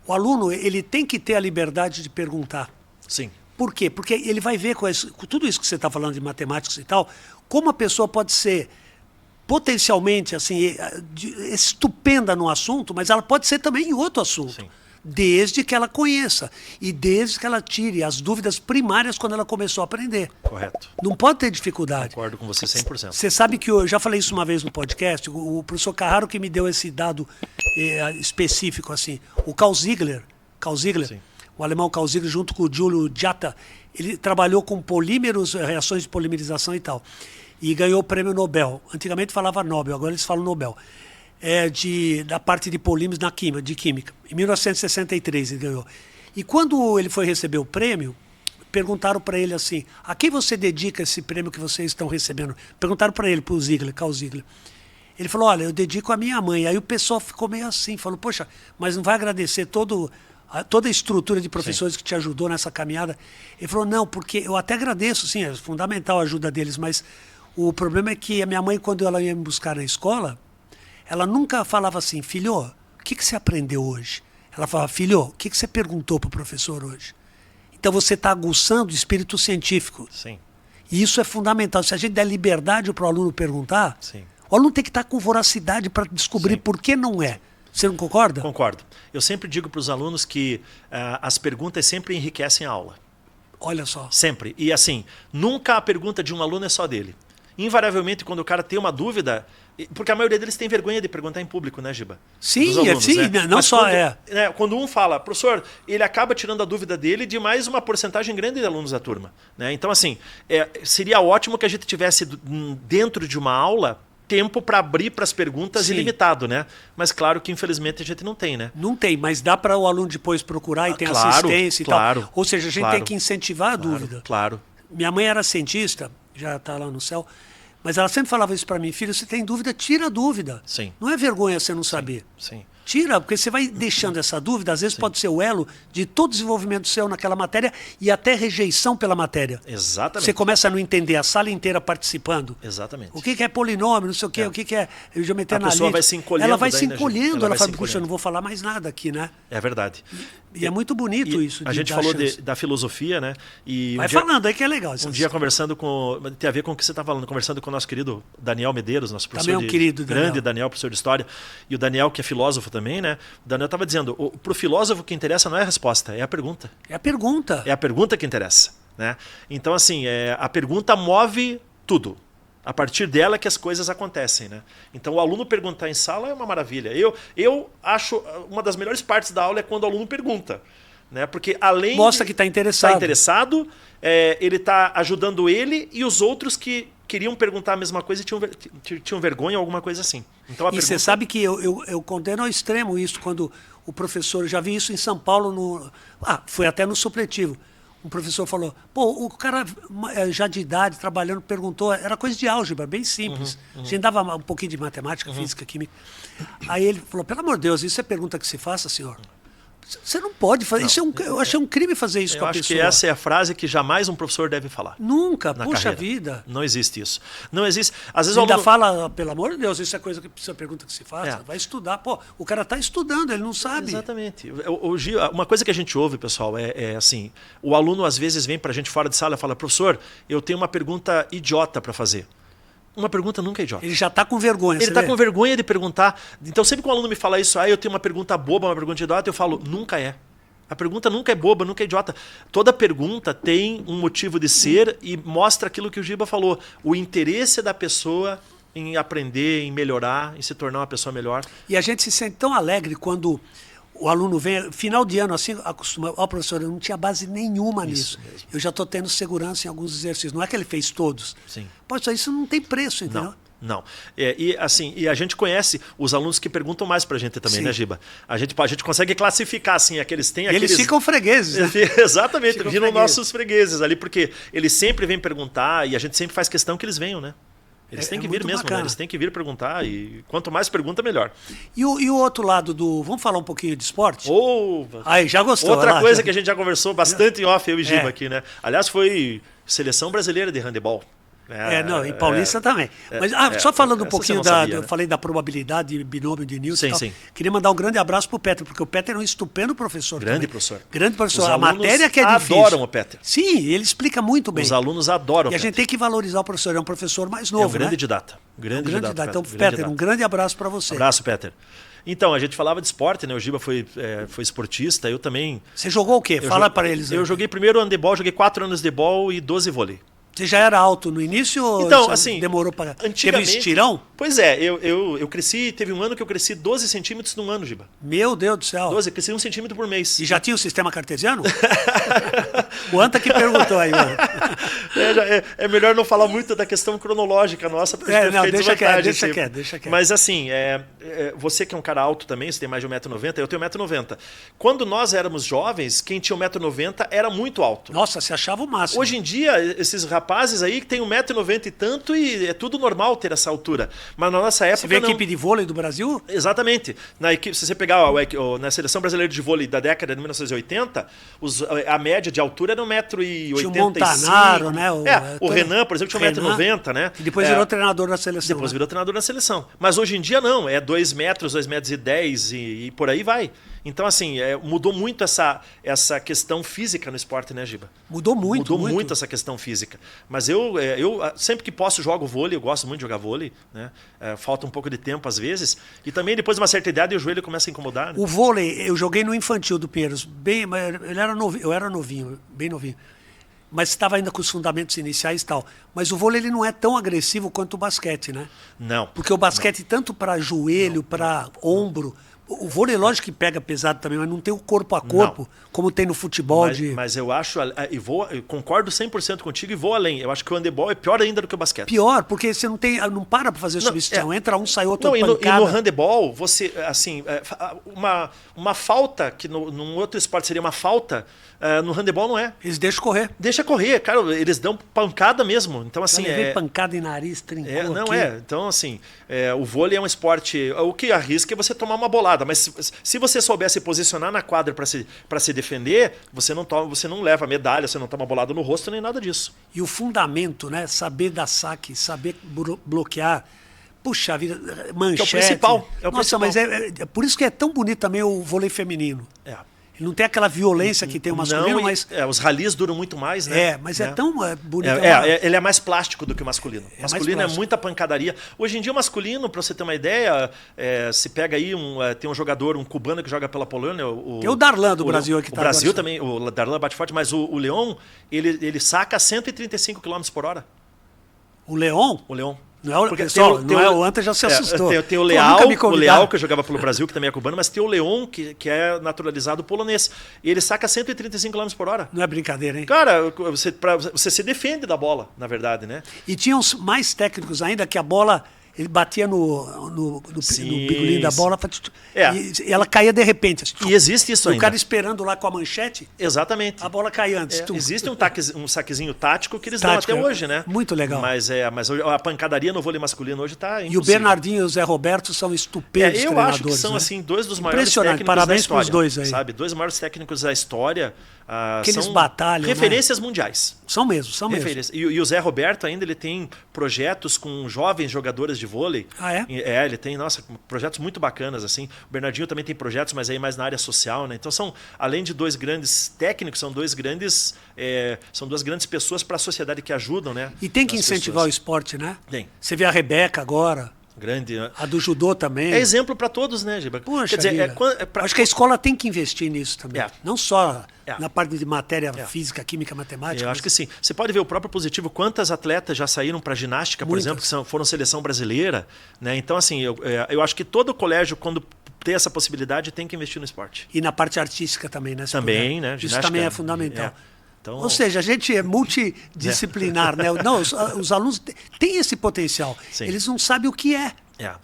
o aluno ele tem que ter a liberdade de perguntar. Sim. Por quê? Porque ele vai ver com tudo isso que você está falando de matemáticas e tal, como a pessoa pode ser potencialmente assim, estupenda no assunto, mas ela pode ser também em outro assunto. Sim. Desde que ela conheça e desde que ela tire as dúvidas primárias quando ela começou a aprender. Correto. Não pode ter dificuldade. Concordo com você 100%. Você sabe que eu já falei isso uma vez no podcast, o professor Carraro que me deu esse dado específico, assim, o Carl Ziegler, Sim. o alemão Carl Ziegler, junto com o Giulio Giatta, ele trabalhou com polímeros, reações de polimerização e tal, e ganhou o prêmio Nobel. Antigamente falava Nobel, agora eles falam Nobel. Da parte de polímeros de química. Em 1963 ele ganhou. E quando ele foi receber o prêmio, perguntaram para ele assim, a quem você dedica esse prêmio que vocês estão recebendo? Perguntaram para ele, para o Ziegler, Carl Ziegler. Ele falou, olha, eu dedico à minha mãe. Aí o pessoal ficou meio assim, falou, poxa, mas não vai agradecer toda a estrutura de professores que te ajudou nessa caminhada? Ele falou, não, porque eu até agradeço, sim, é fundamental a ajuda deles, mas o problema é que a minha mãe, quando ela ia me buscar na escola, ela nunca falava assim, filho, o que você aprendeu hoje? Ela falava, filho, o que você perguntou para o professor hoje? Então você está aguçando o espírito científico. Sim. E isso é fundamental. Se a gente der liberdade para o aluno perguntar, sim, o aluno tem que estar com voracidade para descobrir sim, por que não é. Você não concorda? Concordo. Eu sempre digo para os alunos que as perguntas sempre enriquecem a aula. Olha só. Sempre. E assim, nunca a pergunta de um aluno é só dele. Invariavelmente, quando o cara tem uma dúvida, porque a maioria deles tem vergonha de perguntar em público, né, Giba? Sim, alunos, sim, né? não Mas só quando, quando um fala, professor, ele acaba tirando a dúvida dele de mais uma porcentagem grande de alunos da turma. Né? Então, assim, seria ótimo que a gente tivesse dentro de uma aula tempo para abrir para as perguntas ilimitado, né? Mas claro que infelizmente a gente não tem, né? Não tem, mas dá para o aluno depois procurar e ter claro, assistência e claro, tal. Ou seja, a gente tem que incentivar a dúvida. Claro. Minha mãe era cientista, já está lá no céu, mas ela sempre falava isso para mim: filho, você tem dúvida, tira a dúvida. Sim. Não é vergonha você não saber. Sim. Tira, porque você vai deixando essa dúvida, às vezes pode ser o elo de todo desenvolvimento seu naquela matéria e até rejeição pela matéria. Exatamente. Você começa a não entender, a sala inteira participando. Exatamente. O que é polinômio, não sei o quê, o que é geometria analítica. A pessoa vai se encolhendo. Ela vai se encolhendo, ela fala, puxa, eu não vou falar mais nada aqui, né? É verdade. E é muito bonito isso. A gente falou da filosofia, né? E vai falando aí que é legal. Um dia conversando com... Tem a ver com o que você está falando, conversando com o nosso querido Daniel Medeiros, nosso professor também é um querido grande Daniel, professor de História. E o Daniel, que é filósofo também, né? O Daniel estava dizendo, para o filósofo o que interessa não é a resposta, é a pergunta. É a pergunta. É a pergunta que interessa, né? Então, assim, a pergunta move tudo. A partir dela que as coisas acontecem, né? Então, o aluno perguntar em sala é uma maravilha. Eu acho uma das melhores partes da aula é quando o aluno pergunta. Né? Porque além mostra que está interessado. Está interessado, ele está ajudando ele e os outros que queriam perguntar a mesma coisa e tinham vergonha ou alguma coisa assim. Então, você sabe que eu condeno ao extremo isso, quando o professor, já vi isso em São Paulo, foi até no supletivo. Um professor falou, o cara já de idade, trabalhando, perguntou, era coisa de álgebra, bem simples. A gente dava um pouquinho de matemática, física, química. Aí ele falou, pelo amor de Deus, isso é pergunta que se faça, senhor? Você não pode fazer isso. Eu achei um crime fazer isso com a pessoa. Eu acho que essa é a frase que jamais um professor deve falar. Nunca, puxa carreira. Vida. Não existe isso. Não existe. Às vezes ainda fala, pelo amor de Deus, isso é coisa que precisa pergunta que se faça. Vai estudar. O cara está estudando, ele não sabe. Exatamente. Uma coisa que a gente ouve, pessoal, é assim: o aluno às vezes vem para a gente fora de sala e fala, professor, eu tenho uma pergunta idiota para fazer. Uma pergunta nunca é idiota. Ele já está com vergonha. Ele está com vergonha de perguntar. Então, sempre que um aluno me fala isso, eu tenho uma pergunta boba, uma pergunta idiota, eu falo, nunca é. A pergunta nunca é boba, nunca é idiota. Toda pergunta tem um motivo de ser e mostra aquilo que o Giba falou. O interesse da pessoa em aprender, em melhorar, em se tornar uma pessoa melhor. E a gente se sente tão alegre quando o aluno vem, final de ano, assim, acostuma, professor, eu não tinha base nenhuma nisso. Mesmo. Eu já estou tendo segurança em alguns exercícios. Não é que ele fez todos. Sim. Isso não tem preço, entendeu? Não. E a gente conhece os alunos que perguntam mais pra gente também, né, Giba? A gente consegue classificar, assim, aqueles têm aqueles... Eles ficam fregueses, né? Exatamente, viram nossos fregueses ali, porque eles sempre vêm perguntar e a gente sempre faz questão que eles venham, né? Eles têm que vir mesmo, né? Eles têm que vir perguntar e quanto mais pergunta, melhor. E o outro lado do... Vamos falar um pouquinho de esporte? Aí, já gostou. Outra coisa que a gente já conversou bastante em off, eu e Giba aqui, né? Aliás, foi seleção brasileira de handebol. E Paulista também. Mas só falando um pouquinho eu falei da probabilidade de binômio de Newton. Sim. Queria mandar um grande abraço para o Peter, porque o Peter é um estupendo professor. Grande professor. A matéria que é difícil. Adoram o Peter. Sim, ele explica muito bem. Os alunos adoram o Peter. E a gente tem que valorizar o professor. É um professor mais novo. É um grande didata. Grande didata. Então, Peter, um grande abraço para você. Abraço, Peter. Então, a gente falava de esporte, né? O Giba foi esportista, eu também. Você jogou o quê? Fala para eles. Eu joguei primeiro handebol, joguei 4 anos de handebol e 12 vôlei. Você já era alto no início ou então, assim, demorou para... Antigamente... Teve um estirão? Pois é, eu cresci... Teve um ano que eu cresci 12 centímetros num ano, Giba. Meu Deus do céu. 12, eu cresci 1 centímetro por mês. E já tinha o sistema cartesiano? O Anta que perguntou aí. É melhor não falar muito da questão cronológica nossa, porque deixa quieto. Mas assim, você que é um cara alto também, você tem mais de 1,90 m, eu tenho 1,90 m. Quando nós éramos jovens, quem tinha 1,90 m era muito alto. Nossa, você achava o máximo. Hoje em dia, esses rapazes aí que tem 1,90 m e tanto, e é tudo normal ter essa altura. Mas na nossa época. Você vê a equipe de vôlei do Brasil? Exatamente. Se você pegar na seleção brasileira de vôlei da década de 1980, a média de altura era 1,85 m. Tinha o Montanaro, né? O Renan, por exemplo, tinha 1,90 m, né? E depois virou treinador da seleção. Depois virou treinador da seleção. Mas hoje em dia não, é 2 metros, 2,10 m e por aí vai. Então, assim, mudou muito essa questão física no esporte, né, Giba? Mudou muito essa questão física. Mas eu sempre que posso, jogo vôlei, eu gosto muito de jogar vôlei, né? Falta um pouco de tempo às vezes. E também, depois de uma certa idade, o joelho começa a incomodar. Né? O vôlei, eu joguei no infantil do Pinheiros. Eu era novinho, bem novinho. mas estava ainda com os fundamentos iniciais e tal. Mas o vôlei ele não é tão agressivo quanto o basquete, né? Não. Porque o basquete, tanto para joelho, para ombro, o vôlei, lógico que pega pesado também, mas não tem o corpo a corpo, como tem no futebol. Mas eu acho, eu concordo 100% contigo e vou além. Eu acho que o handebol é pior ainda do que o basquete. Pior, porque você não para para fazer substituição. Entra um, sai outro, e no handebol, você, assim, uma falta, que num outro esporte seria uma falta, no handebol não é. Eles deixam correr. Deixa correr, cara, eles dão pancada mesmo. Então, assim, pancada em nariz, trincou não aqui. Então, assim, o vôlei é um esporte, o que arrisca é você tomar uma bolada, mas se você souber se posicionar na quadra para se defender, você não leva medalha, você não toma bolada no rosto, nem nada disso. E o fundamento, né? Saber dar saque, saber bloquear. Puxa vida, manchete. Que é o principal. Nossa, mas é por isso que é tão bonito também o vôlei feminino. Ele não tem aquela violência que tem o masculino, mas... os ralis duram muito mais, né? Mas é tão bonito. Ele é mais plástico do que o masculino. O masculino é muita pancadaria. Hoje em dia o masculino, para você ter uma ideia, se pega aí, tem um jogador, um cubano que joga pela Polônia. Tem o Darlan do Brasil aqui. O Brasil também, o Darlan bate forte, mas o Leon, ele saca 135 km por hora. O Leon? O Leon. O Anta já se assustou. Tem o Leal, que jogava pelo Brasil, que também é cubano, mas tem o Leon, que é naturalizado polonês. E ele saca 135 km por hora. Não é brincadeira, hein? Cara, você se defende da bola, na verdade, né? E tinha uns mais técnicos ainda, que a bola... Ele batia no bigolinho da bola e ela caía de repente. Assim, e existe isso ainda. O cara esperando lá com a manchete. Exatamente. A bola caía antes. Existe um saquezinho tático que eles dão até hoje, né? Muito legal. Mas a pancadaria no vôlei masculino hoje está impossível. E o Bernardinho e o Zé Roberto são estupendos eu treinadores. acho que são assim, dois dos maiores técnicos Parabéns para os dois aí. Sabe? Dois maiores técnicos da história. Que eles batalham, referências mundiais. São mesmo. E o Zé Roberto ainda ele tem projetos com jovens jogadores de vôlei. Ah, é? Ele tem, projetos muito bacanas, assim. O Bernardinho também tem projetos, mas aí mais na área social, né? Então além de dois grandes técnicos, são duas grandes pessoas para a sociedade que ajudam, né? E tem que incentivar o esporte, né? Tem. Você vê a Rebeca agora. Grande, né? A do judô também. É exemplo para todos, né, Giba? Poxa, quer dizer, acho que a escola tem que investir nisso também. Não só na parte de matéria física, química, matemática. Eu acho que sim. Você pode ver o próprio positivo. Quantas atletas já saíram para ginástica, por exemplo, que foram seleção brasileira, né? Então, assim, eu acho que todo colégio, quando tem essa possibilidade, tem que investir no esporte. E na parte artística também, né? Também, né? Isso também é fundamental. Então, ou seja, a gente é multidisciplinar, né? Não, os alunos têm esse potencial. Sim. Eles não sabem o que é.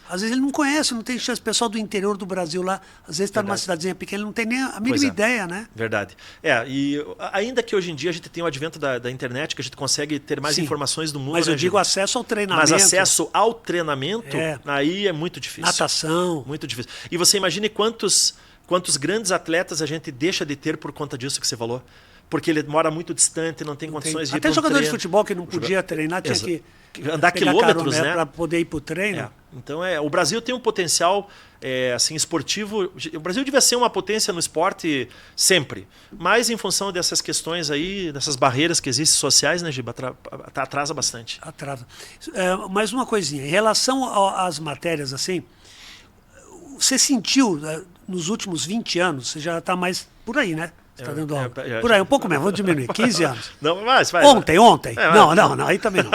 Às vezes ele não conhece, não tem chance. O pessoal do interior do Brasil lá, às vezes está numa cidadezinha pequena, ele não tem nem a mínima ideia, né? Verdade. E ainda que hoje em dia a gente tem o advento da internet, que a gente consegue ter mais informações do mundo. Mas eu digo acesso ao treinamento. Mas acesso ao treinamento, aí é muito difícil. Natação. Muito difícil. E você imagine quantos grandes atletas a gente deixa de ter por conta disso que você falou. Porque ele mora muito distante, não tem condições de ir para Até jogador de futebol que não podia treinar, tinha que andar quilômetros, né? Para poder ir para o treino. Então, o Brasil tem um potencial assim, esportivo. O Brasil devia ser uma potência no esporte sempre. Mas em função dessas questões aí, dessas barreiras que existem sociais, né, Giba, atrasa bastante. Atrasa. Mais uma coisinha. Em relação às matérias, assim, você sentiu, nos últimos 20 anos, você já está mais por aí, né? Você está dando aula. Por aí, um pouco mesmo, vou diminuir, 15 anos. Não, vai. Ontem. Não, aí também não.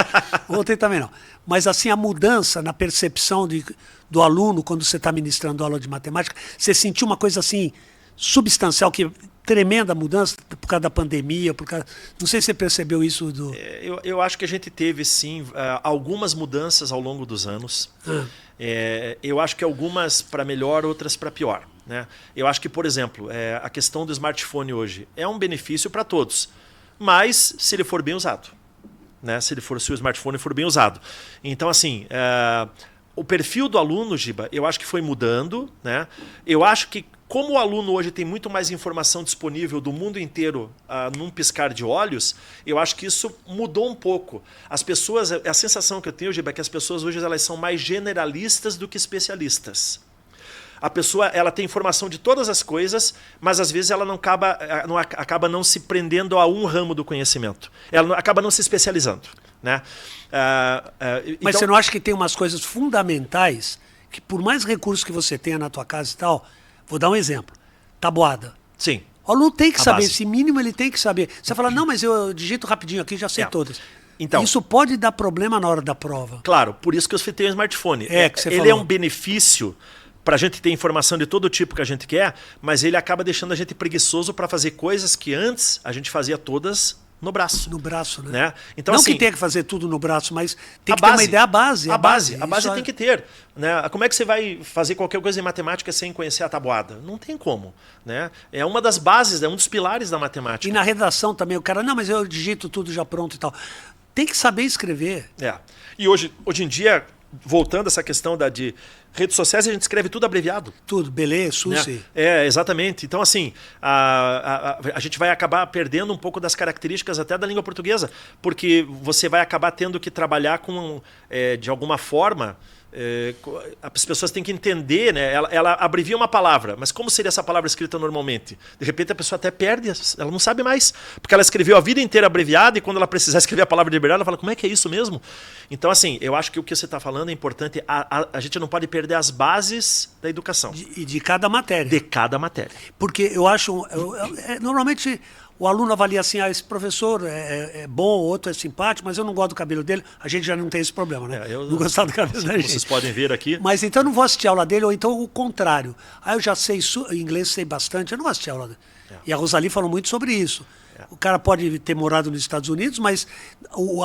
Ontem também não. Mas assim, a mudança na percepção do aluno quando você está ministrando aula de matemática, você sentiu uma coisa assim, substancial, tremenda mudança por causa da pandemia, não sei se você percebeu isso. Eu acho que a gente teve, sim, algumas mudanças ao longo dos anos. Eu acho que algumas para melhor, outras para pior. Né? Eu acho que, por exemplo, a questão do smartphone hoje é um benefício para todos, mas se ele for bem usado. Né? Se o smartphone for bem usado. Então, assim, o perfil do aluno, Giba, eu acho que foi mudando. Né? Eu acho que, como o aluno hoje tem muito mais informação disponível do mundo inteiro num piscar de olhos, eu acho que isso mudou um pouco. As pessoas, a sensação que eu tenho, Giba, é que as pessoas hoje elas são mais generalistas do que especialistas. A pessoa ela tem informação de todas as coisas, mas às vezes ela acaba não se prendendo a um ramo do conhecimento. Ela acaba não se especializando. Né? Mas você não acha que tem umas coisas fundamentais que, por mais recursos que você tenha na tua casa e tal, vou dar um exemplo. Tabuada. Sim. O aluno tem que A saber, base. esse mínimo ele tem que saber. Você fala, não, mas eu digito rapidinho aqui, já sei todas. Então, isso pode dar problema na hora da prova. claro, por isso que eu citei o smartphone. Que você ele falou. é um benefício para a gente ter informação de todo tipo que a gente quer, mas ele acaba deixando a gente preguiçoso para fazer coisas que antes a gente fazia todas no braço. No braço, né? Né? Então, não assim, que tenha que fazer tudo no braço, mas tem a que ter uma base. ideia, a base. A base Isso tem que ter. Né? Como é que você vai fazer qualquer coisa em matemática sem conhecer a tabuada? Não tem como. Né? É uma das bases, é um dos pilares da matemática. E na redação também, o cara, não, mas eu digito tudo já pronto e tal. Tem que saber escrever. E hoje em dia, voltando a essa questão de redes sociais, a gente escreve tudo abreviado. Tudo, beleza, Susi. Né? Exatamente. Então, assim, a gente vai acabar perdendo um pouco das características até da língua portuguesa, porque você vai acabar tendo que trabalhar com, de alguma forma, as pessoas têm que entender, né? Ela abrevia uma palavra, mas como seria essa palavra escrita normalmente? De repente a pessoa até perde, ela não sabe mais, porque ela escreveu a vida inteira abreviada e quando ela precisar escrever a palavra de verdade, ela fala, como é que é isso mesmo? Então, assim, eu acho que o que você está falando é importante, a gente não pode perder as bases da educação. E de cada matéria. De cada matéria. Porque eu acho, normalmente o aluno avalia assim, esse professor é bom, o outro é simpático, mas eu não gosto do cabelo dele. A gente já não tem esse problema, né? Eu não gostar do cabelo da gente. Vocês podem ver aqui. Mas então eu não vou assistir a aula dele, ou então o contrário. Aí eu já sei inglês, sei bastante, eu não vou assistir a aula dele. E a Rosalie falou muito sobre isso. O cara pode ter morado nos Estados Unidos, mas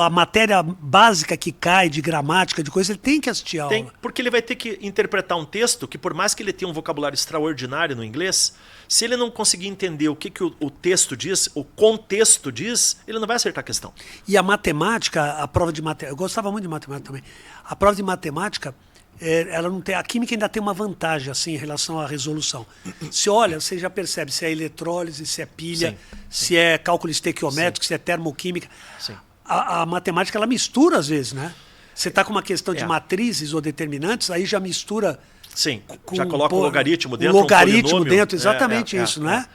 a matéria básica que cai de gramática, de coisa, ele tem que assistir a aula. Porque ele vai ter que interpretar um texto que, por mais que ele tenha um vocabulário extraordinário no inglês, se ele não conseguir entender o que o texto diz, o contexto diz, ele não vai acertar a questão. E a matemática, a prova de matemática, eu gostava muito de matemática também. A prova de matemática, ela não tem, a química ainda tem uma vantagem assim em relação à resolução. Se olha, você já percebe se é eletrólise, se é pilha, se é cálculo estequiométrico, se é termoquímica. Sim. A matemática ela mistura às vezes, né? Você está com uma questão de matrizes ou determinantes, aí já mistura. Sim, já coloca o logaritmo dentro. O logaritmo um dentro, exatamente isso, não é?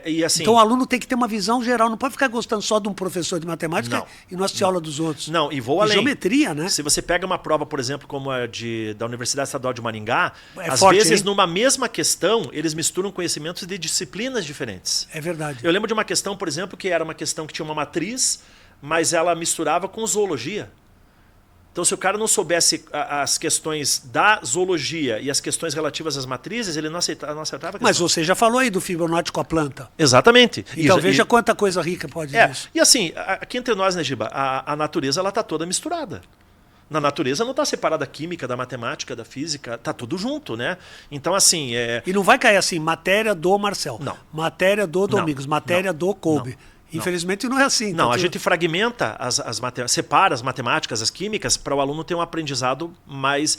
E assim, então o aluno tem que ter uma visão geral, não pode ficar gostando só de um professor de matemática e não assistir a aula dos outros. Não, e vou além. Geometria, né? Se você pega uma prova, por exemplo, como a da Universidade Estadual de Maringá, às forte, vezes hein? Numa mesma questão, eles misturam conhecimentos de disciplinas diferentes. É verdade. Eu lembro de uma questão, por exemplo, que era uma questão que tinha uma matriz, mas ela misturava com zoologia. Então, se o cara não soubesse as questões da zoologia e as questões relativas às matrizes, ele não acertava a questão. Mas você já falou aí do Fibonacci com a planta. Exatamente. Então veja quanta coisa rica pode isso. E assim, aqui entre nós, né, Giba, a natureza está toda misturada. Na natureza não está separada a química da matemática, da física, está tudo junto, né? Então, assim... E não vai cair assim, matéria do Marcel, não. Matéria do Domingos, matéria do Kolbe. Infelizmente não é assim. Não, a gente fragmenta separa as matemáticas, as químicas, para o aluno ter um aprendizado mais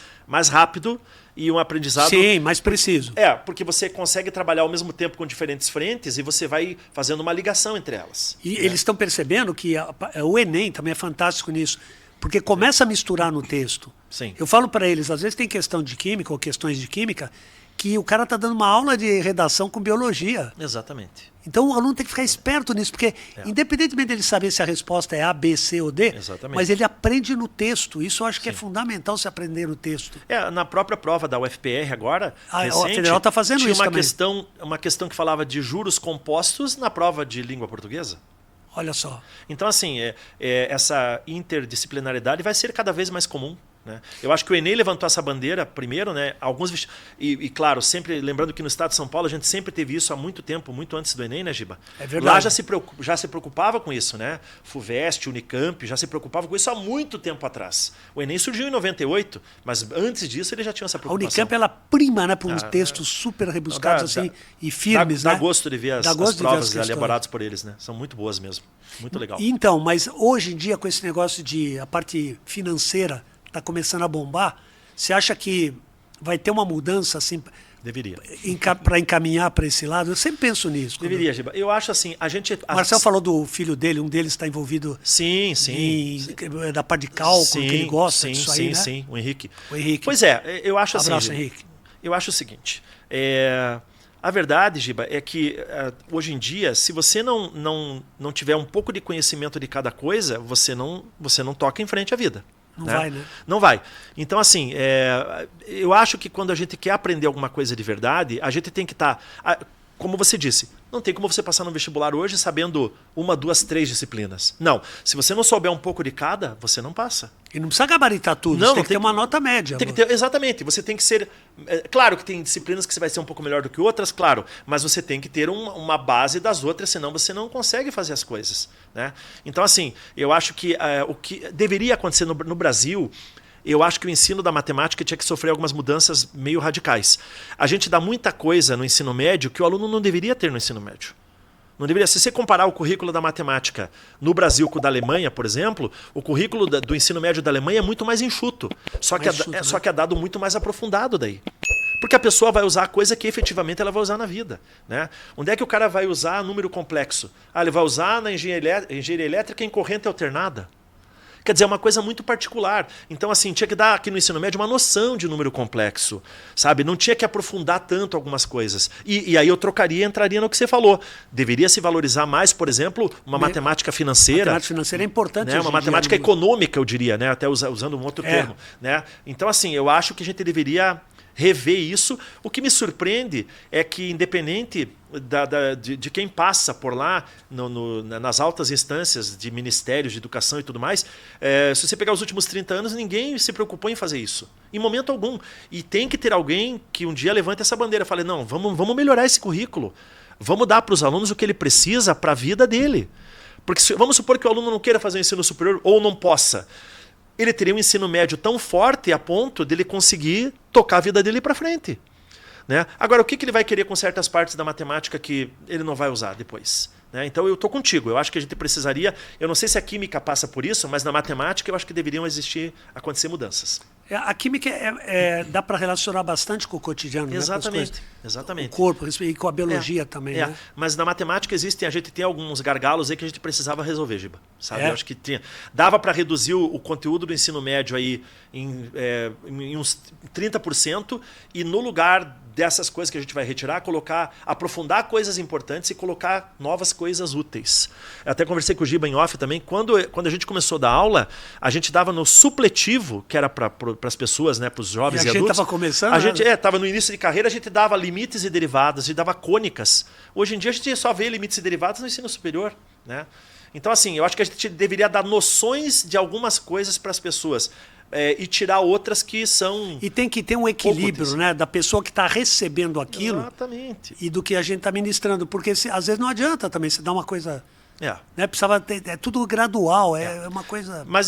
rápido e um aprendizado... Sim, mais preciso. Porque você consegue trabalhar ao mesmo tempo com diferentes frentes e você vai fazendo uma ligação entre elas. E eles estão percebendo que o Enem também é fantástico nisso, porque começa a misturar no texto. Sim. Eu falo para eles, às vezes tem questão de química ou questões de química, que o cara está dando uma aula de redação com biologia. Exatamente. Então o aluno tem que ficar esperto nisso, porque independentemente dele saber se a resposta é A, B, C ou D, mas ele aprende no texto. Isso eu acho que é fundamental se aprender no texto. Na própria prova da UFPR agora, recente, a Federal está fazendo tinha isso uma questão que falava de juros compostos na prova de língua portuguesa. Olha só. Então, assim, essa interdisciplinaridade vai ser cada vez mais comum. Né? Eu acho que o Enem levantou essa bandeira primeiro, né? Claro, sempre lembrando que no estado de São Paulo a gente sempre teve isso há muito tempo, muito antes do Enem, né, Giba? É verdade. Lá já se preocupava com isso, né? FUVEST, Unicamp, já se preocupava com isso há muito tempo atrás. O Enem surgiu em 98, mas antes disso ele já tinha essa preocupação. A Unicamp ela prima, né, por uns textos super rebuscados e firmes, né? Dá gosto de ver as provas elaboradas por eles, né? São muito boas mesmo. Muito legal. Então, mas hoje em dia com esse negócio de a parte financeira está começando a bombar, você acha que vai ter uma mudança assim? Deveria. Para encaminhar para esse lado? Eu sempre penso nisso. Deveria, Giba. Eu acho assim, O Marcel falou do filho dele, um deles está envolvido sim. Da parte de cálculo, que ele gosta disso aí, né? Sim, o Henrique. Pois eu acho assim... Abraço, Henrique. Eu acho o seguinte, a verdade, Giba, é que hoje em dia, se você não tiver um pouco de conhecimento de cada coisa, você não toca em frente à vida. Não vai, né? Não vai. Então, assim, eu acho que quando a gente quer aprender alguma coisa de verdade, a gente tem que estar, como você disse, Não tem como você passar no vestibular hoje sabendo 1, 2, 3 disciplinas. Não. Se você não souber um pouco de cada, você não passa. E não precisa gabaritar tudo, Não, você tem não que ter uma nota média. Tem que ter, exatamente. Você tem que ser... claro que tem disciplinas que você vai ser um pouco melhor do que outras, claro. Mas você tem que ter uma base das outras, senão você não consegue fazer as coisas. Né? Então, assim, eu acho que o que deveria acontecer no Brasil... Eu acho que o ensino da matemática tinha que sofrer algumas mudanças meio radicais. A gente dá muita coisa no ensino médio que o aluno não deveria ter no ensino médio. Não deveria. Se você comparar o currículo da matemática no Brasil com o da Alemanha, por exemplo, o currículo do ensino médio da Alemanha é muito mais enxuto. Só que é dado muito mais aprofundado daí. Porque a pessoa vai usar a coisa que efetivamente ela vai usar na vida. Né? Onde é que o cara vai usar número complexo? Ele vai usar na engenharia elétrica em corrente alternada. Quer dizer, é uma coisa muito particular. Então, assim, tinha que dar aqui no ensino médio uma noção de número complexo, sabe? Não tinha que aprofundar tanto algumas coisas. E aí eu trocaria e entraria no que você falou. Deveria se valorizar mais, por exemplo, uma matemática financeira. Matemática financeira é importante. Né? Uma matemática econômica, eu diria, né? Até usando um outro termo. Né? Então, assim, eu acho que a gente deveria rever isso. O que me surpreende é que, independente de quem passa por lá, nas altas instâncias de ministérios de educação e tudo mais, se você pegar os últimos 30 anos, ninguém se preocupou em fazer isso. Em momento algum. E tem que ter alguém que um dia levante essa bandeira e fale, não, vamos melhorar esse currículo. Vamos dar para os alunos o que ele precisa para a vida dele. Porque vamos supor que o aluno não queira fazer o ensino superior ou não possa. Ele teria um ensino médio tão forte a ponto de ele conseguir tocar a vida dele para frente. Né? Agora, o que ele vai querer com certas partes da matemática que ele não vai usar depois? Né? Então, eu estou contigo. Eu acho que a gente precisaria... Eu não sei se a química passa por isso, mas na matemática eu acho que deveriam acontecer mudanças. A química dá para relacionar bastante com o cotidiano. Exatamente. Né? Exatamente. Com o corpo e com a biologia também. Né? Mas na matemática a gente tem alguns gargalos aí que a gente precisava resolver, Giba. Sabe? Eu acho que dava para reduzir o conteúdo do ensino médio aí em uns 30% e no lugar dessas coisas que a gente vai retirar, aprofundar coisas importantes e colocar novas coisas úteis. Eu até conversei com o Giba em off também. Quando a gente começou a dar aula, a gente dava no supletivo, que era para as pessoas, né, para os jovens e adultos. A gente estava começando? A gente estava no início de carreira, a gente dava limites e derivadas, a gente dava cônicas. Hoje em dia a gente só vê limites e derivadas no ensino superior. Né? Então, assim, eu acho que a gente deveria dar noções de algumas coisas para as pessoas. E tirar outras que são... E tem que ter um equilíbrio, né, da pessoa que está recebendo aquilo. Exatamente. E do que a gente está ministrando. Porque às vezes não adianta também você dar uma coisa... Né, precisava ter, é tudo gradual, é uma coisa... Mas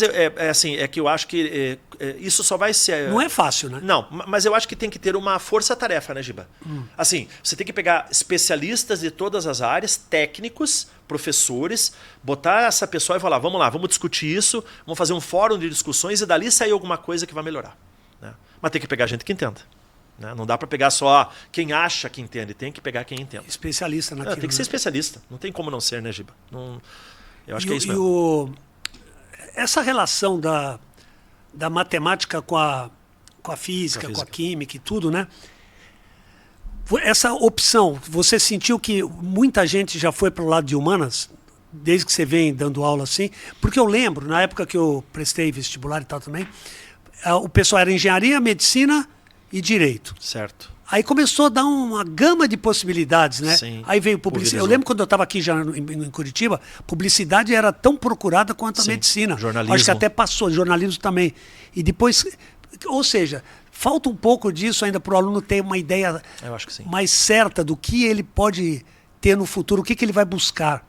assim, é que eu acho que isso só vai ser... Não é fácil, né? Não, mas eu acho que tem que ter uma força-tarefa, né, Giba? Assim, você tem que pegar especialistas de todas as áreas, técnicos, professores, botar essa pessoa e falar, vamos lá, vamos discutir isso, vamos fazer um fórum de discussões e dali sair alguma coisa que vai melhorar. Né? Mas tem que pegar gente que entenda. Né? Não dá para pegar só quem acha que entende, tem que pegar quem entende. Especialista naquilo. Tem que ser especialista, não tem como não ser, né, Giba? Eu acho que é isso mesmo. Essa relação da matemática com a física, com a química e tudo, né? Essa opção, você sentiu que muita gente já foi para o lado de humanas, desde que você vem dando aula assim? Porque eu lembro, na época que eu prestei vestibular e tal também, o pessoal era engenharia, medicina e direito. Certo. Aí começou a dar uma gama de possibilidades, né? Sim, aí veio publicidade. Eu lembro quando eu estava aqui já em Curitiba, publicidade era tão procurada quanto a medicina. Jornalismo. Acho que até passou, jornalismo também. E depois, ou seja, falta um pouco disso ainda para o aluno ter uma ideia mais certa do que ele pode ter no futuro, o que ele vai buscar.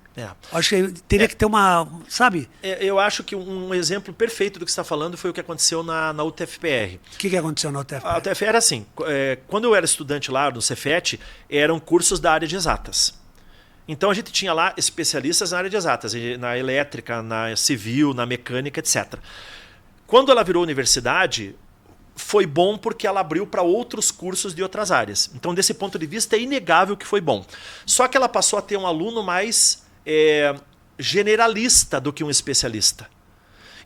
Acho que teria que ter uma, sabe? Eu acho que um exemplo perfeito do que você está falando foi o que aconteceu na UTFPR. O que aconteceu na UTFPR? A UTFPR era assim, quando eu era estudante lá no Cefet, eram cursos da área de exatas. Então a gente tinha lá especialistas na área de exatas, na elétrica, na civil, na mecânica, etc. Quando ela virou universidade, foi bom porque ela abriu para outros cursos de outras áreas. Então, desse ponto de vista, é inegável que foi bom. Só que ela passou a ter um aluno mais generalista do que um especialista.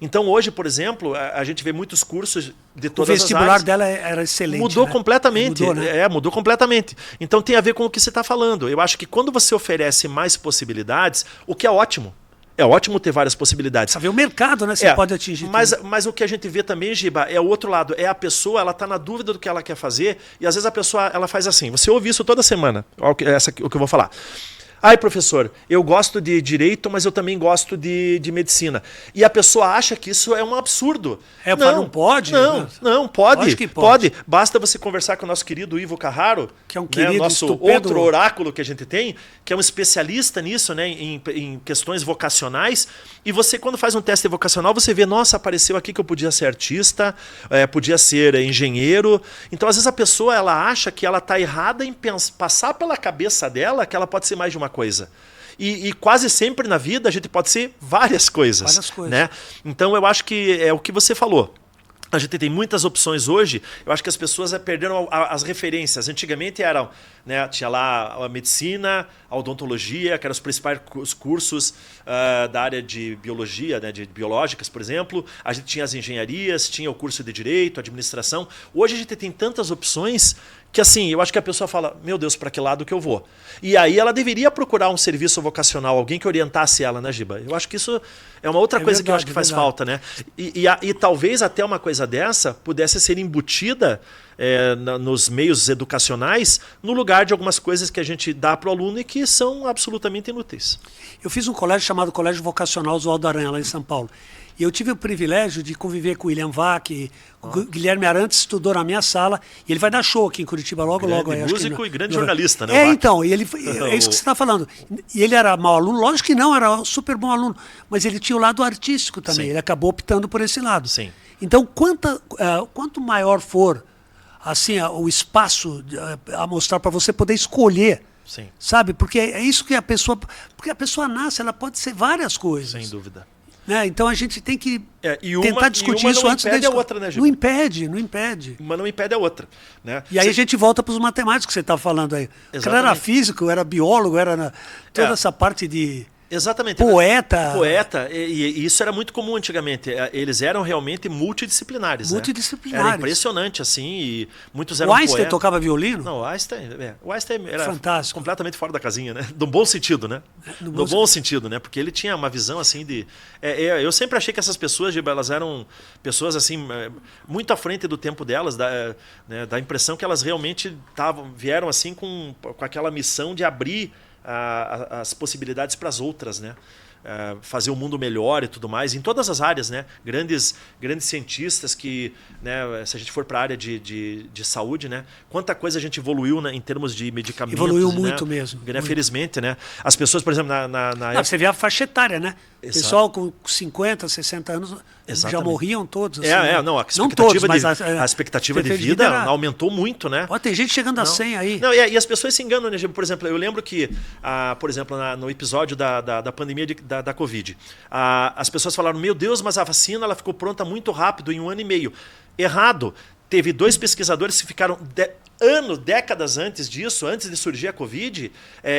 Então, hoje, por exemplo, a gente vê muitos cursos de todas as áreas. O vestibular dela era excelente. Mudou completamente. Mudou, né? Mudou completamente. Então, tem a ver com o que você está falando. Eu acho que quando você oferece mais possibilidades, o que é ótimo. É ótimo ter várias possibilidades. Sabe, o mercado, né? Você pode atingir mas o que a gente vê também, Giba, é o outro lado. É a pessoa, ela está na dúvida do que ela quer fazer e às vezes a pessoa ela faz assim. Você ouve isso toda semana, o que eu vou falar. Ai, professor, eu gosto de direito, mas eu também gosto de medicina. E a pessoa acha que isso é um absurdo. Não pode? Não, pode. Lógico que pode. Basta você conversar com o nosso querido Ivo Carraro, que é um querido, nosso estupendo outro oráculo que a gente tem, que é um especialista nisso, né, em questões vocacionais. E você, quando faz um teste vocacional, você vê, nossa, apareceu aqui que eu podia ser artista, podia ser engenheiro. Então, às vezes, a pessoa ela acha que ela está errada em passar pela cabeça dela que ela pode ser mais de uma coisa. E quase sempre na vida a gente pode ser várias coisas. Várias coisas. Né? Então eu acho que é o que você falou. A gente tem muitas opções hoje. Eu acho que as pessoas perderam as referências. Antigamente eram, né, tinha lá a medicina, a odontologia, que eram os principais cursos da área de biologia, né, de biológicas, por exemplo. A gente tinha as engenharias, tinha o curso de direito, administração. Hoje a gente tem tantas opções que, assim, eu acho que a pessoa fala, meu Deus, para que lado que eu vou? E aí ela deveria procurar um serviço vocacional, alguém que orientasse ela, né, Giba? Eu acho que isso é uma outra coisa que eu acho que faz falta, né? E talvez até uma coisa dessa pudesse ser embutida nos meios educacionais no lugar de algumas coisas que a gente dá para o aluno e que são absolutamente inúteis. Eu fiz um colégio chamado Colégio Vocacional Oswaldo Aranha, lá em São Paulo. E eu tive o privilégio de conviver com o William Vac, o Guilherme Arantes estudou na minha sala, e ele vai dar show aqui em Curitiba logo. Grande músico e grande jornalista, né? Então, e ele, é isso que você está falando. E ele era mau aluno, lógico que não, era um super bom aluno, mas ele tinha o lado artístico também, Sim. ele acabou optando por esse lado. Sim. Então, quanto maior for assim, o espaço a mostrar para você poder escolher, Sim. sabe? Porque é isso que porque a pessoa nasce, ela pode ser várias coisas. Sem dúvida. Né? Então a gente tem que tentar discutir isso antes da escola. Outra, né, não impede, não impede. Uma não impede a outra. Né? E aí a gente volta para os matemáticos que você está falando aí. O cara era físico, era biólogo, era toda essa parte de... Exatamente. Poeta. E isso era muito comum antigamente. Eles eram realmente multidisciplinares. Multidisciplinares. Era impressionante, assim, e muitos eram O Einstein poetas. tocava violino? Não, o Einstein era fantástico. Completamente fora da casinha, né? Do bom sentido, né? Do bom sentido, né? Porque ele tinha uma visão, assim, de... eu sempre achei que essas pessoas, elas eram pessoas, assim, muito à frente do tempo delas, da impressão que elas realmente vieram, assim, com aquela missão de abrir as possibilidades para as outras, né? Fazer o mundo melhor e tudo mais, em todas as áreas, né? Grandes cientistas que, né, se a gente for para a área de saúde, né? Quanta coisa a gente evoluiu, né, em termos de medicamentos. Evoluiu né? muito mesmo. Né? Felizmente, né? As pessoas, por exemplo, Você vê a faixa etária, né? O pessoal com 50, 60 anos já morriam todos. Assim, não, a expectativa, não todos, mas a expectativa de vida aumentou muito, né? Tem gente chegando a 100 aí. Não, e as pessoas se enganam, né? Por exemplo, eu lembro que, por exemplo, no episódio da pandemia da Covid, as pessoas falaram, meu Deus, mas a vacina ela ficou pronta muito rápido, em 1 ano e meio. Errado. Teve 2 pesquisadores que ficaram décadas antes disso, antes de surgir a Covid,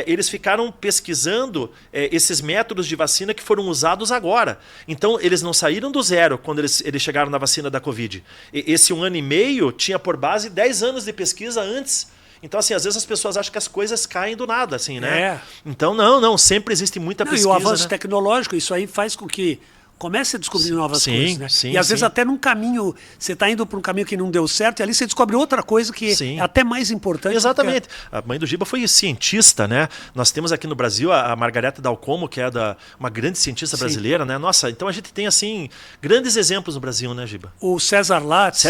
eles ficaram pesquisando esses métodos de vacina que foram usados agora. Então, eles não saíram do zero quando eles chegaram na vacina da Covid. Esse 1 ano e meio tinha por base 10 anos de pesquisa antes. Então, assim, às vezes as pessoas acham que as coisas caem do nada, assim, né? Então, não, sempre existe muita pesquisa. E o avanço tecnológico, isso aí faz com que comece a descobrir novas coisas, né? Sim, e às vezes até num caminho, você está indo para um caminho que não deu certo, e ali você descobre outra coisa que é até mais importante. Exatamente. A mãe do Giba foi cientista, né? Nós temos aqui no Brasil a Margareta Dalcomo, que é uma grande cientista brasileira, né? Nossa, então a gente tem, assim, grandes exemplos no Brasil, né, Giba? O César Lattes.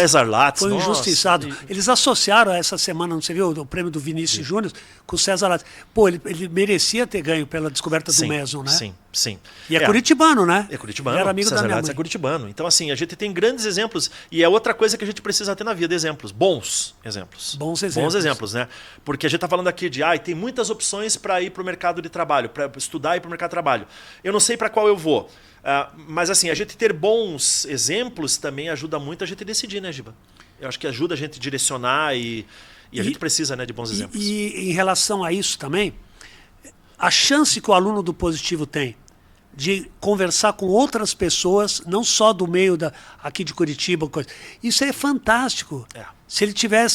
Foi injustiçado. Nossa. Eles associaram essa semana, não sei viu, o prêmio do Vinícius Júnior com o César Lattes. Pô, ele merecia ter ganho pela descoberta do meson, né? Sim. E é curitibano, né? É curitibano. Era amigo César da minha Lattes mãe. é curitibano. Então, assim, a gente tem grandes exemplos. E é outra coisa que a gente precisa ter na vida, exemplos. Bons exemplos. Bons exemplos, né? Porque a gente está falando aqui de, tem muitas opções para ir para o mercado de trabalho, para estudar e ir para o mercado de trabalho. Eu não sei para qual eu vou. Mas, assim, a gente ter bons exemplos também ajuda muito a gente decidir, né, Giba? Eu acho que ajuda a gente a direcionar e a gente precisa, né, de bons exemplos. E em relação a isso também, a chance que o aluno do positivo tem de conversar com outras pessoas, não só do meio aqui de Curitiba, isso é fantástico. Se ele tiver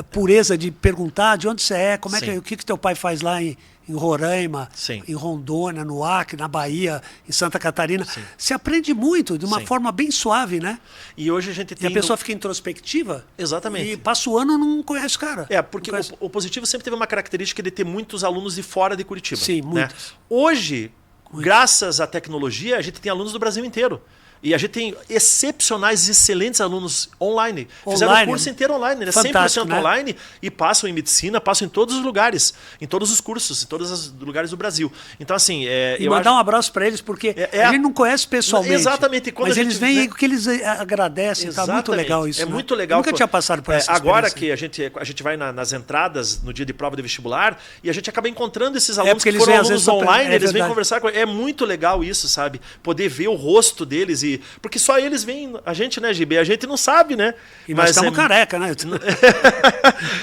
pureza de perguntar de onde você é, como é Sim. o que teu pai faz lá em Roraima, Sim. em Rondônia, no Acre, na Bahia, em Santa Catarina. Sim. Se aprende muito, de uma Sim. forma bem suave, né? E hoje a gente E tem... a pessoa fica introspectiva. Exatamente. E passa o ano e não conhece o cara. Porque Não conhece. o Positivo sempre teve uma característica de ter muitos alunos de fora de Curitiba. Sim, né? muitos. Hoje, graças à tecnologia, a gente tem alunos do Brasil inteiro. E a gente tem excepcionais e excelentes alunos online. Fizeram o curso inteiro online, né? 100% né? online e passam em medicina, passam em todos os lugares, em todos os cursos, em todos os lugares do Brasil. Então, assim... E mandar um abraço para eles, porque a gente não conhece pessoalmente. Exatamente. Mas eles vêm aí porque eles agradecem. Está muito legal isso. É né? muito legal. Eu nunca tinha passado por essa agora experiência. que a gente vai nas entradas, no dia de prova de vestibular, e a gente acaba encontrando esses alunos porque que eles foram vêm, às alunos vezes, online, eles vêm verdade. conversar com... É muito legal isso, sabe? Poder ver o rosto deles e... Porque só eles veem a gente, né, GB? A gente não sabe, né? E nós estamos careca, né?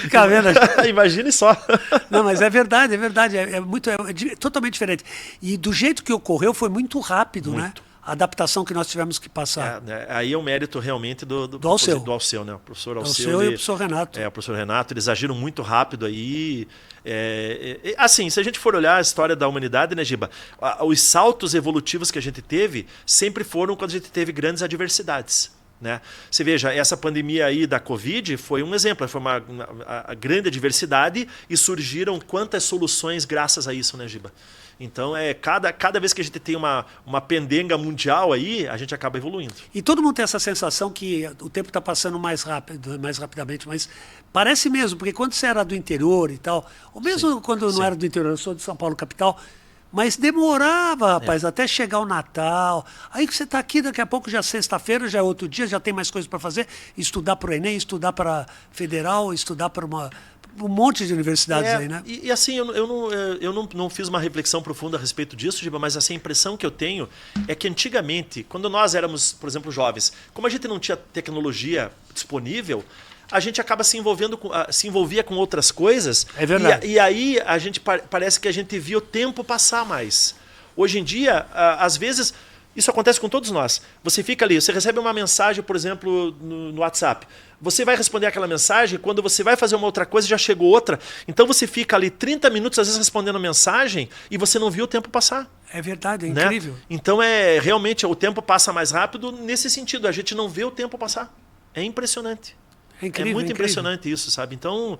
Fica vendo. Imagine só. Não, mas é verdade, é verdade. É totalmente diferente. E do jeito que ocorreu foi muito rápido, né? A adaptação que nós tivemos que passar. Aí é o mérito realmente do Alceu. Do Alceu, né? O professor Alceu. Alceu e o professor Renato. O professor Renato, eles agiram muito rápido aí. Assim, se a gente for olhar a história da humanidade, né, Giba? Os saltos evolutivos que a gente teve sempre foram quando a gente teve grandes adversidades. Né? Você veja, essa pandemia aí da Covid foi um exemplo, foi uma grande adversidade e surgiram quantas soluções graças a isso, né, Giba? Então, cada vez que a gente tem uma pendenga mundial aí, a gente acaba evoluindo. E todo mundo tem essa sensação que o tempo está passando mais rapidamente, mas parece mesmo, porque quando você era do interior e tal, ou mesmo quando eu não era do interior, eu sou de São Paulo, capital, mas demorava, rapaz, até chegar o Natal. Aí que você está aqui, daqui a pouco já é sexta-feira, já é outro dia, já tem mais coisas para fazer, estudar para o Enem, estudar para Federal, estudar para um monte de universidades aí, né? E assim, eu não fiz uma reflexão profunda a respeito disso, Giba, mas assim, a impressão que eu tenho é que antigamente, quando nós éramos, por exemplo, jovens, como a gente não tinha tecnologia disponível, a gente acaba se envolvia com outras coisas. É verdade. E aí a gente parece que a gente via o tempo passar mais. Hoje em dia, às vezes, isso acontece com todos nós. Você fica ali, você recebe uma mensagem, por exemplo, no WhatsApp. Você vai responder aquela mensagem, quando você vai fazer uma outra coisa, já chegou outra. Então você fica ali 30 minutos, às vezes, respondendo a mensagem e você não viu o tempo passar. É verdade, é né? incrível. Então, realmente, o tempo passa mais rápido nesse sentido. A gente não vê o tempo passar. É impressionante. É incrível, muito incrível. impressionante isso, sabe? Então,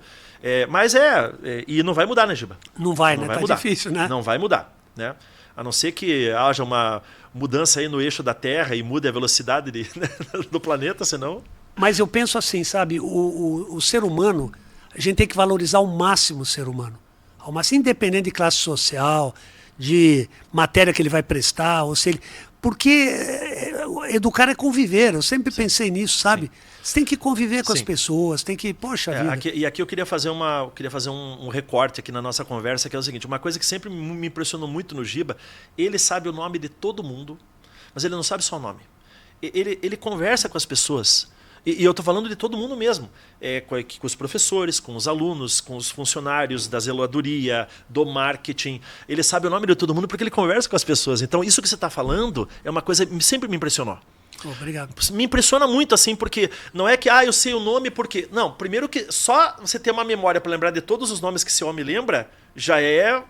e não vai mudar, né, Giba? Não vai, não né? Vai tá mudar. difícil, né? Não vai mudar, né? A não ser que haja uma mudança aí no eixo da Terra e mude a velocidade do planeta, senão... Mas eu penso assim, sabe? O ser humano, a gente tem que valorizar ao máximo o ser humano. Ao máximo, independente de classe social, de matéria que ele vai prestar, ou se ele... Porque educar é conviver. Eu sempre pensei nisso, sabe? Você tem que conviver com as pessoas, tem que... Poxa vida. Aqui eu queria fazer um recorte aqui na nossa conversa, que é o seguinte, uma coisa que sempre me impressionou muito no Giba, ele sabe o nome de todo mundo, mas ele não sabe só o nome. Ele conversa com as pessoas. E eu estou falando de todo mundo mesmo, com os professores, com os alunos, com os funcionários da zeladoria, do marketing. Ele sabe o nome de todo mundo porque ele conversa com as pessoas. Então, isso que você está falando é uma coisa que sempre me impressionou. Obrigado. Me impressiona muito, assim, porque não é que eu sei o nome porque... Não, primeiro que só você ter uma memória para lembrar de todos os nomes que esse homem lembra, já é,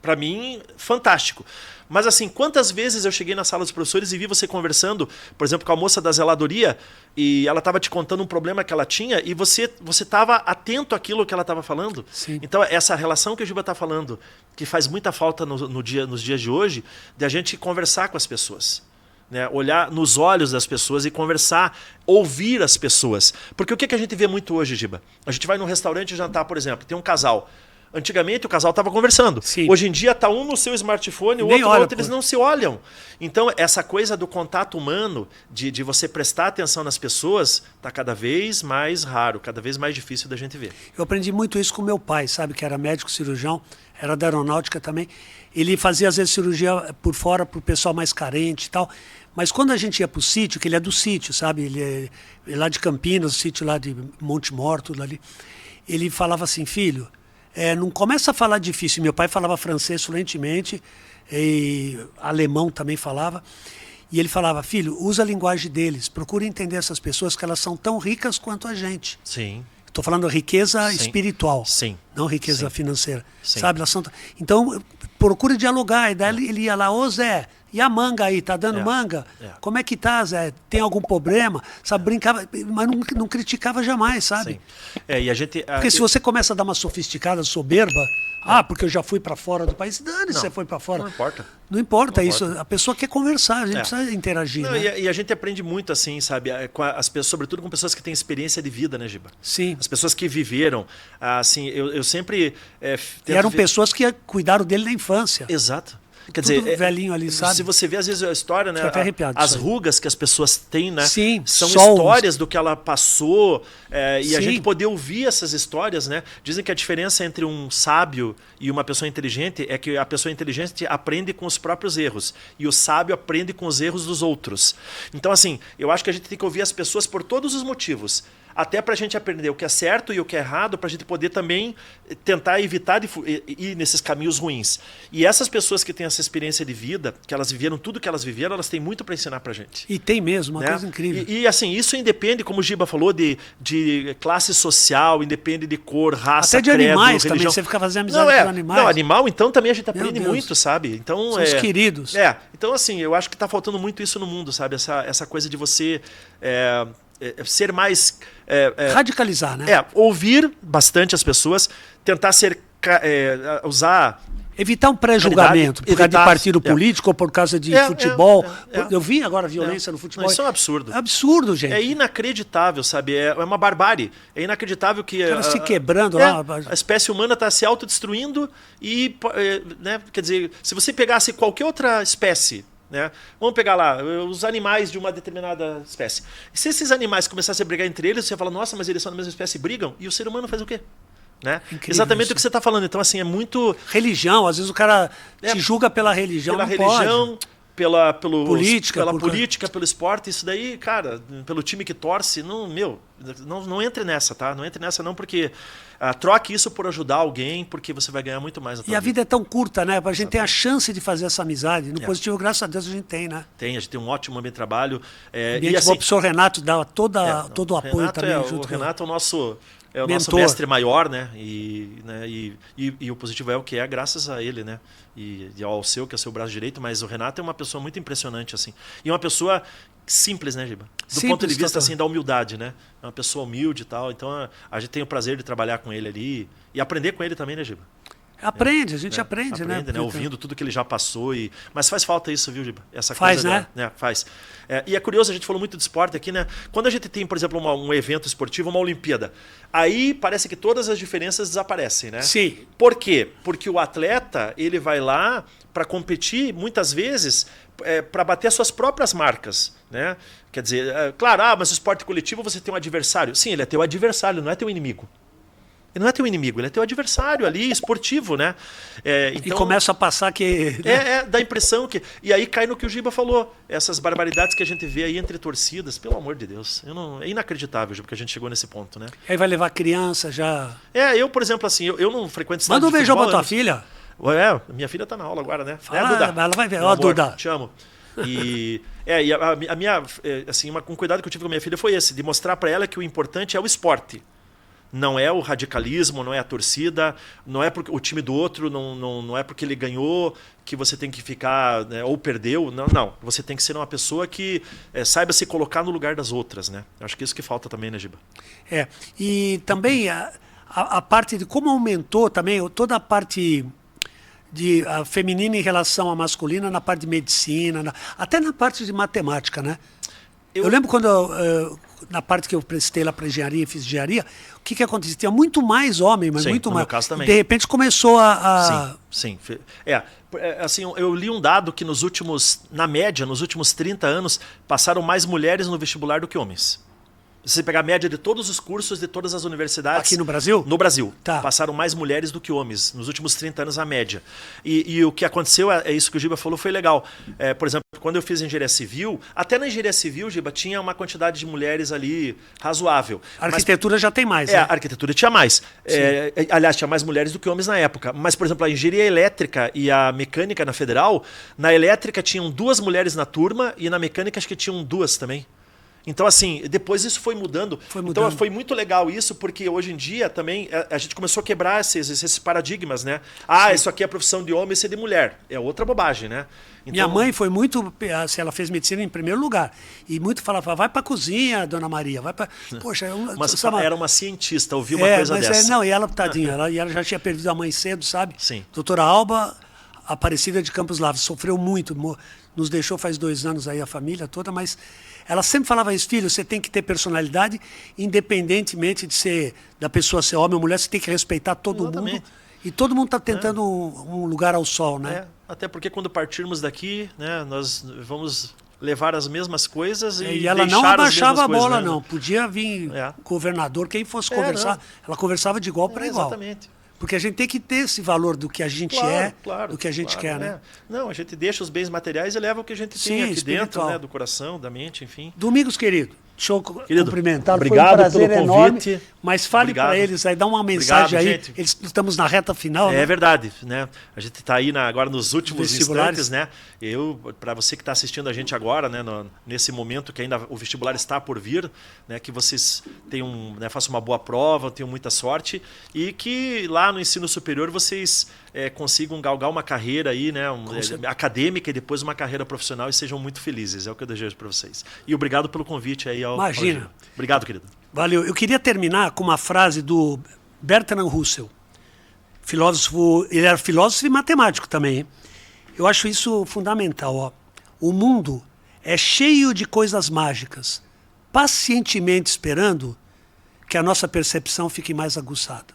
para mim, fantástico. Mas assim, quantas vezes eu cheguei na sala dos professores e vi você conversando, por exemplo, com a moça da zeladoria, e ela estava te contando um problema que ela tinha, e você estava atento àquilo que ela estava falando? Sim. Então, essa relação que o Giba está falando, que faz muita falta nos dias de hoje, de a gente conversar com as pessoas. Né? Olhar nos olhos das pessoas e conversar, ouvir as pessoas. Porque o que a gente vê muito hoje, Giba? A gente vai num restaurante jantar, por exemplo, tem um casal. Antigamente o casal estava conversando. Sim. Hoje em dia está um no seu smartphone, o outro no outro, eles não se olham. Então essa coisa do contato humano, de você prestar atenção nas pessoas, está cada vez mais raro, cada vez mais difícil da gente ver. Eu aprendi muito isso com meu pai, sabe, que era médico cirurgião, era da aeronáutica também. Ele fazia às vezes cirurgia por fora para o pessoal mais carente e tal. Mas quando a gente ia para o sítio, que ele é do sítio, sabe, ele é lá de Campinas, o sítio lá de Monte Mor, tudo ali, ele falava assim, filho... não começa a falar difícil. Meu pai falava francês fluentemente, e alemão também falava. E ele falava, filho, usa a linguagem deles, procura entender essas pessoas, que elas são tão ricas quanto a gente. Sim. Estou falando riqueza Sim. espiritual, Sim. não riqueza Sim. financeira. Sim. Sabe? Então, procure dialogar. E daí ele ia lá, ô Zé, e a manga aí, tá dando manga? Como é que tá, Zé? Tem algum problema? Sabe, brincava, mas não criticava jamais, sabe? Sim. E a gente... Porque se você começa a dar uma sofisticada, soberba, porque eu já fui para fora do país, dane-se, você foi para fora. Não importa. Não importa Não isso. importa. A pessoa quer conversar, a gente precisa interagir, Não, né? e a gente aprende muito, assim, sabe? Com as pessoas, sobretudo com pessoas que têm experiência de vida, né, Giba? Sim. As pessoas que viveram, assim, eu sempre... E eram pessoas que cuidaram dele na infância. Exato. Quer Tudo dizer, velhinho ali, sabe? Se você vê às vezes a história, né? Fica até arrepiado As isso aí. rugas que as pessoas têm, né? Sim, são solos. histórias do que ela passou, e a Sim. gente poder ouvir essas histórias, né? Dizem que a diferença entre um sábio e uma pessoa inteligente é que a pessoa inteligente aprende com os próprios erros e o sábio aprende com os erros dos outros. Então, assim, eu acho que a gente tem que ouvir as pessoas por todos os motivos. Até para a gente aprender o que é certo e o que é errado, para a gente poder também tentar evitar de ir nesses caminhos ruins. E essas pessoas que têm essa experiência de vida, que elas viveram tudo que elas viveram, elas têm muito para ensinar para a gente. E tem mesmo, uma Né? coisa incrível. E assim, isso independe, como o Giba falou, de classe social, independe de cor, raça, Até de credo, animais também, religião. você fica fazendo amizade com animais. Não, animal, então também a gente aprende Deus. muito, sabe? Então, São os queridos. Então assim, eu acho que está faltando muito isso no mundo, sabe? Essa coisa de você ser mais... Radicalizar, né? Ouvir bastante as pessoas, tentar usar... Evitar um pré-julgamento por causa de evitar- partido político ou por causa de futebol. Eu vi agora violência no futebol. Não, isso é um absurdo. É absurdo, gente. É inacreditável, sabe? É uma barbárie. É inacreditável que... O cara se quebrando lá. A espécie humana está se autodestruindo e, né, quer dizer, se você pegasse qualquer outra espécie, né, vamos pegar lá os animais de uma determinada espécie. E se esses animais começassem a brigar entre eles, você fala, nossa, mas eles são da mesma espécie e brigam, e o ser humano faz o quê? Né? Exatamente isso. o que você está falando. Então, assim, é muito... Religião, às vezes o cara te julga pela religião, Pela não religião, pode. pela Política, política, pelo esporte, isso daí, cara, pelo time que torce, não entre nessa, tá? Não entre nessa não, porque troque isso por ajudar alguém, porque você vai ganhar muito mais na tua E a vida é tão curta, né? A gente tem a chance de fazer essa amizade. No positivo, graças a Deus, a gente tem, né? A gente tem um ótimo ambiente de trabalho. Ambiente assim, bom, o professor Renato dá todo o apoio Renato também. o junto Renato é o nosso mentor. mestre maior, né? E o positivo é o que é, graças a ele, né? E ao seu, que é o seu braço direito, mas o Renato é uma pessoa muito impressionante, assim. E uma pessoa simples, né, Giba? Do Simples, ponto de vista, total. assim, da humildade, né? É uma pessoa humilde e tal. Então, a gente tem o prazer de trabalhar com ele ali e aprender com ele também, né, Giba? Aprende, a gente aprende, né? Ouvindo tudo que ele já passou. Mas faz falta isso, viu, Giba? Essa Faz, coisa né? Faz. E é curioso, a gente falou muito de esporte aqui, né? Quando a gente tem, por exemplo, um evento esportivo, uma Olimpíada, aí parece que todas as diferenças desaparecem, né? Sim. Por quê? Porque o atleta, ele vai lá para competir, muitas vezes, para bater as suas próprias marcas, né? Quer dizer, claro, mas o esporte coletivo você tem um adversário. Sim, ele é teu adversário, não é teu inimigo. Ele não é teu inimigo, ele é teu adversário ali, esportivo, né? E começa a passar que... Dá a impressão que... E aí cai no que o Giba falou. Essas barbaridades que a gente vê aí entre torcidas, pelo amor de Deus. É inacreditável, Giba, que a gente chegou nesse ponto, né? Aí vai levar criança já... Eu, por exemplo, assim, eu não frequento estádio Manda um de beijão pra futebol, tua filha. Minha filha tá na aula agora, né? Fala, Duda? ela vai ver. Meu Ó, amor, Duda. te amo. E a minha... assim, um cuidado que eu tive com a minha filha foi esse, de mostrar para ela que o importante é o esporte. Não é o radicalismo, não é a torcida, não é porque o time do outro, não é porque ele ganhou que você tem que ficar, né, ou perdeu. Não. Você tem que ser uma pessoa que saiba se colocar no lugar das outras, né? Acho que isso que falta também, né, Giba? E também a parte de como aumentou também toda a parte a feminina em relação à masculina na parte de medicina, até na parte de matemática, né? Eu lembro quando na parte que eu prestei lá para engenharia e fiz engenharia, o que acontecia? Tinha muito mais homem, mas Sim, muito no mais. meu caso também. De repente começou a... Sim. Assim, eu li um dado que na média, nos últimos 30 anos, passaram mais mulheres no vestibular do que homens. Se você pegar a média de todos os cursos de todas as universidades... Aqui no Brasil? No Brasil. Tá. Passaram mais mulheres do que homens. Nos últimos 30 anos, a média. E o que aconteceu, isso que o Giba falou, foi legal. Por exemplo, quando eu fiz engenharia civil, até na engenharia civil, Giba, tinha uma quantidade de mulheres ali razoável. A arquitetura já tem mais, né? A arquitetura tinha mais. Aliás, tinha mais mulheres do que homens na época. Mas, por exemplo, a engenharia elétrica e a mecânica na Federal, na elétrica tinham 2 mulheres na turma e na mecânica acho que tinham 2 também. Então, assim, depois isso foi mudando. Então, foi muito legal isso, porque hoje em dia também a gente começou a quebrar esses paradigmas, né? Ah, Sim. Isso aqui é profissão de homem, isso é de mulher. É outra bobagem, né? Então, minha mãe foi muito... Assim, ela fez medicina em primeiro lugar. E muito falava, vai pra cozinha, dona Maria. Vai pra... Poxa, era uma cientista, ouviu uma coisa dessa. Não, e ela, tadinha, ela já tinha perdido a mãe cedo, sabe? Sim. Doutora Alba Aparecida de Campos Lavras, sofreu muito, nos deixou faz 2 anos aí a família toda, mas ela sempre falava isso, filho, você tem que ter personalidade, independentemente de ser, da pessoa ser homem ou mulher, você tem que respeitar todo mundo. E todo mundo está tentando um lugar ao sol, né? Até porque quando partirmos daqui, né, nós vamos levar as mesmas coisas e ela não abaixava a bola, né? Não. Podia vir governador, quem fosse conversar, ela conversava de igual para igual. Exatamente. Porque a gente tem que ter esse valor do que a gente do que a gente quer, né? Não, a gente deixa os bens materiais e leva o que a gente tem aqui dentro, né? Do coração, da mente, enfim. Domingos, querido, deixa eu cumprimentá-lo. Obrigado. Foi um prazer pelo convite. Enorme. Mas fale para eles aí, dá uma mensagem aí. Gente. Estamos na reta final. É verdade, né? A gente está aí agora nos últimos instantes, né? Para você que está assistindo a gente agora, né? Nesse momento que ainda o vestibular está por vir, né? Que vocês tenham, né, façam uma boa prova, tenham muita sorte e que lá no ensino superior vocês consigam galgar uma carreira aí, né? Acadêmica e depois uma carreira profissional e sejam muito felizes. É o que eu desejo para vocês. E obrigado pelo convite aí. Imagina. Obrigado, querido. Valeu. Eu queria terminar com uma frase do Bertrand Russell, filósofo. Ele era filósofo e matemático também, hein? Eu acho isso fundamental. Ó. O mundo é cheio de coisas mágicas, pacientemente esperando que a nossa percepção fique mais aguçada.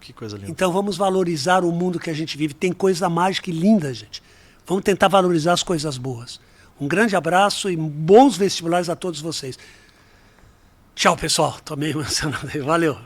Que coisa linda. Então vamos valorizar o mundo que a gente vive. Tem coisa mágica e linda, gente. Vamos tentar valorizar as coisas boas. Um grande abraço e bons vestibulares a todos vocês. Tchau, pessoal. Tô meio emocionado aí. Valeu.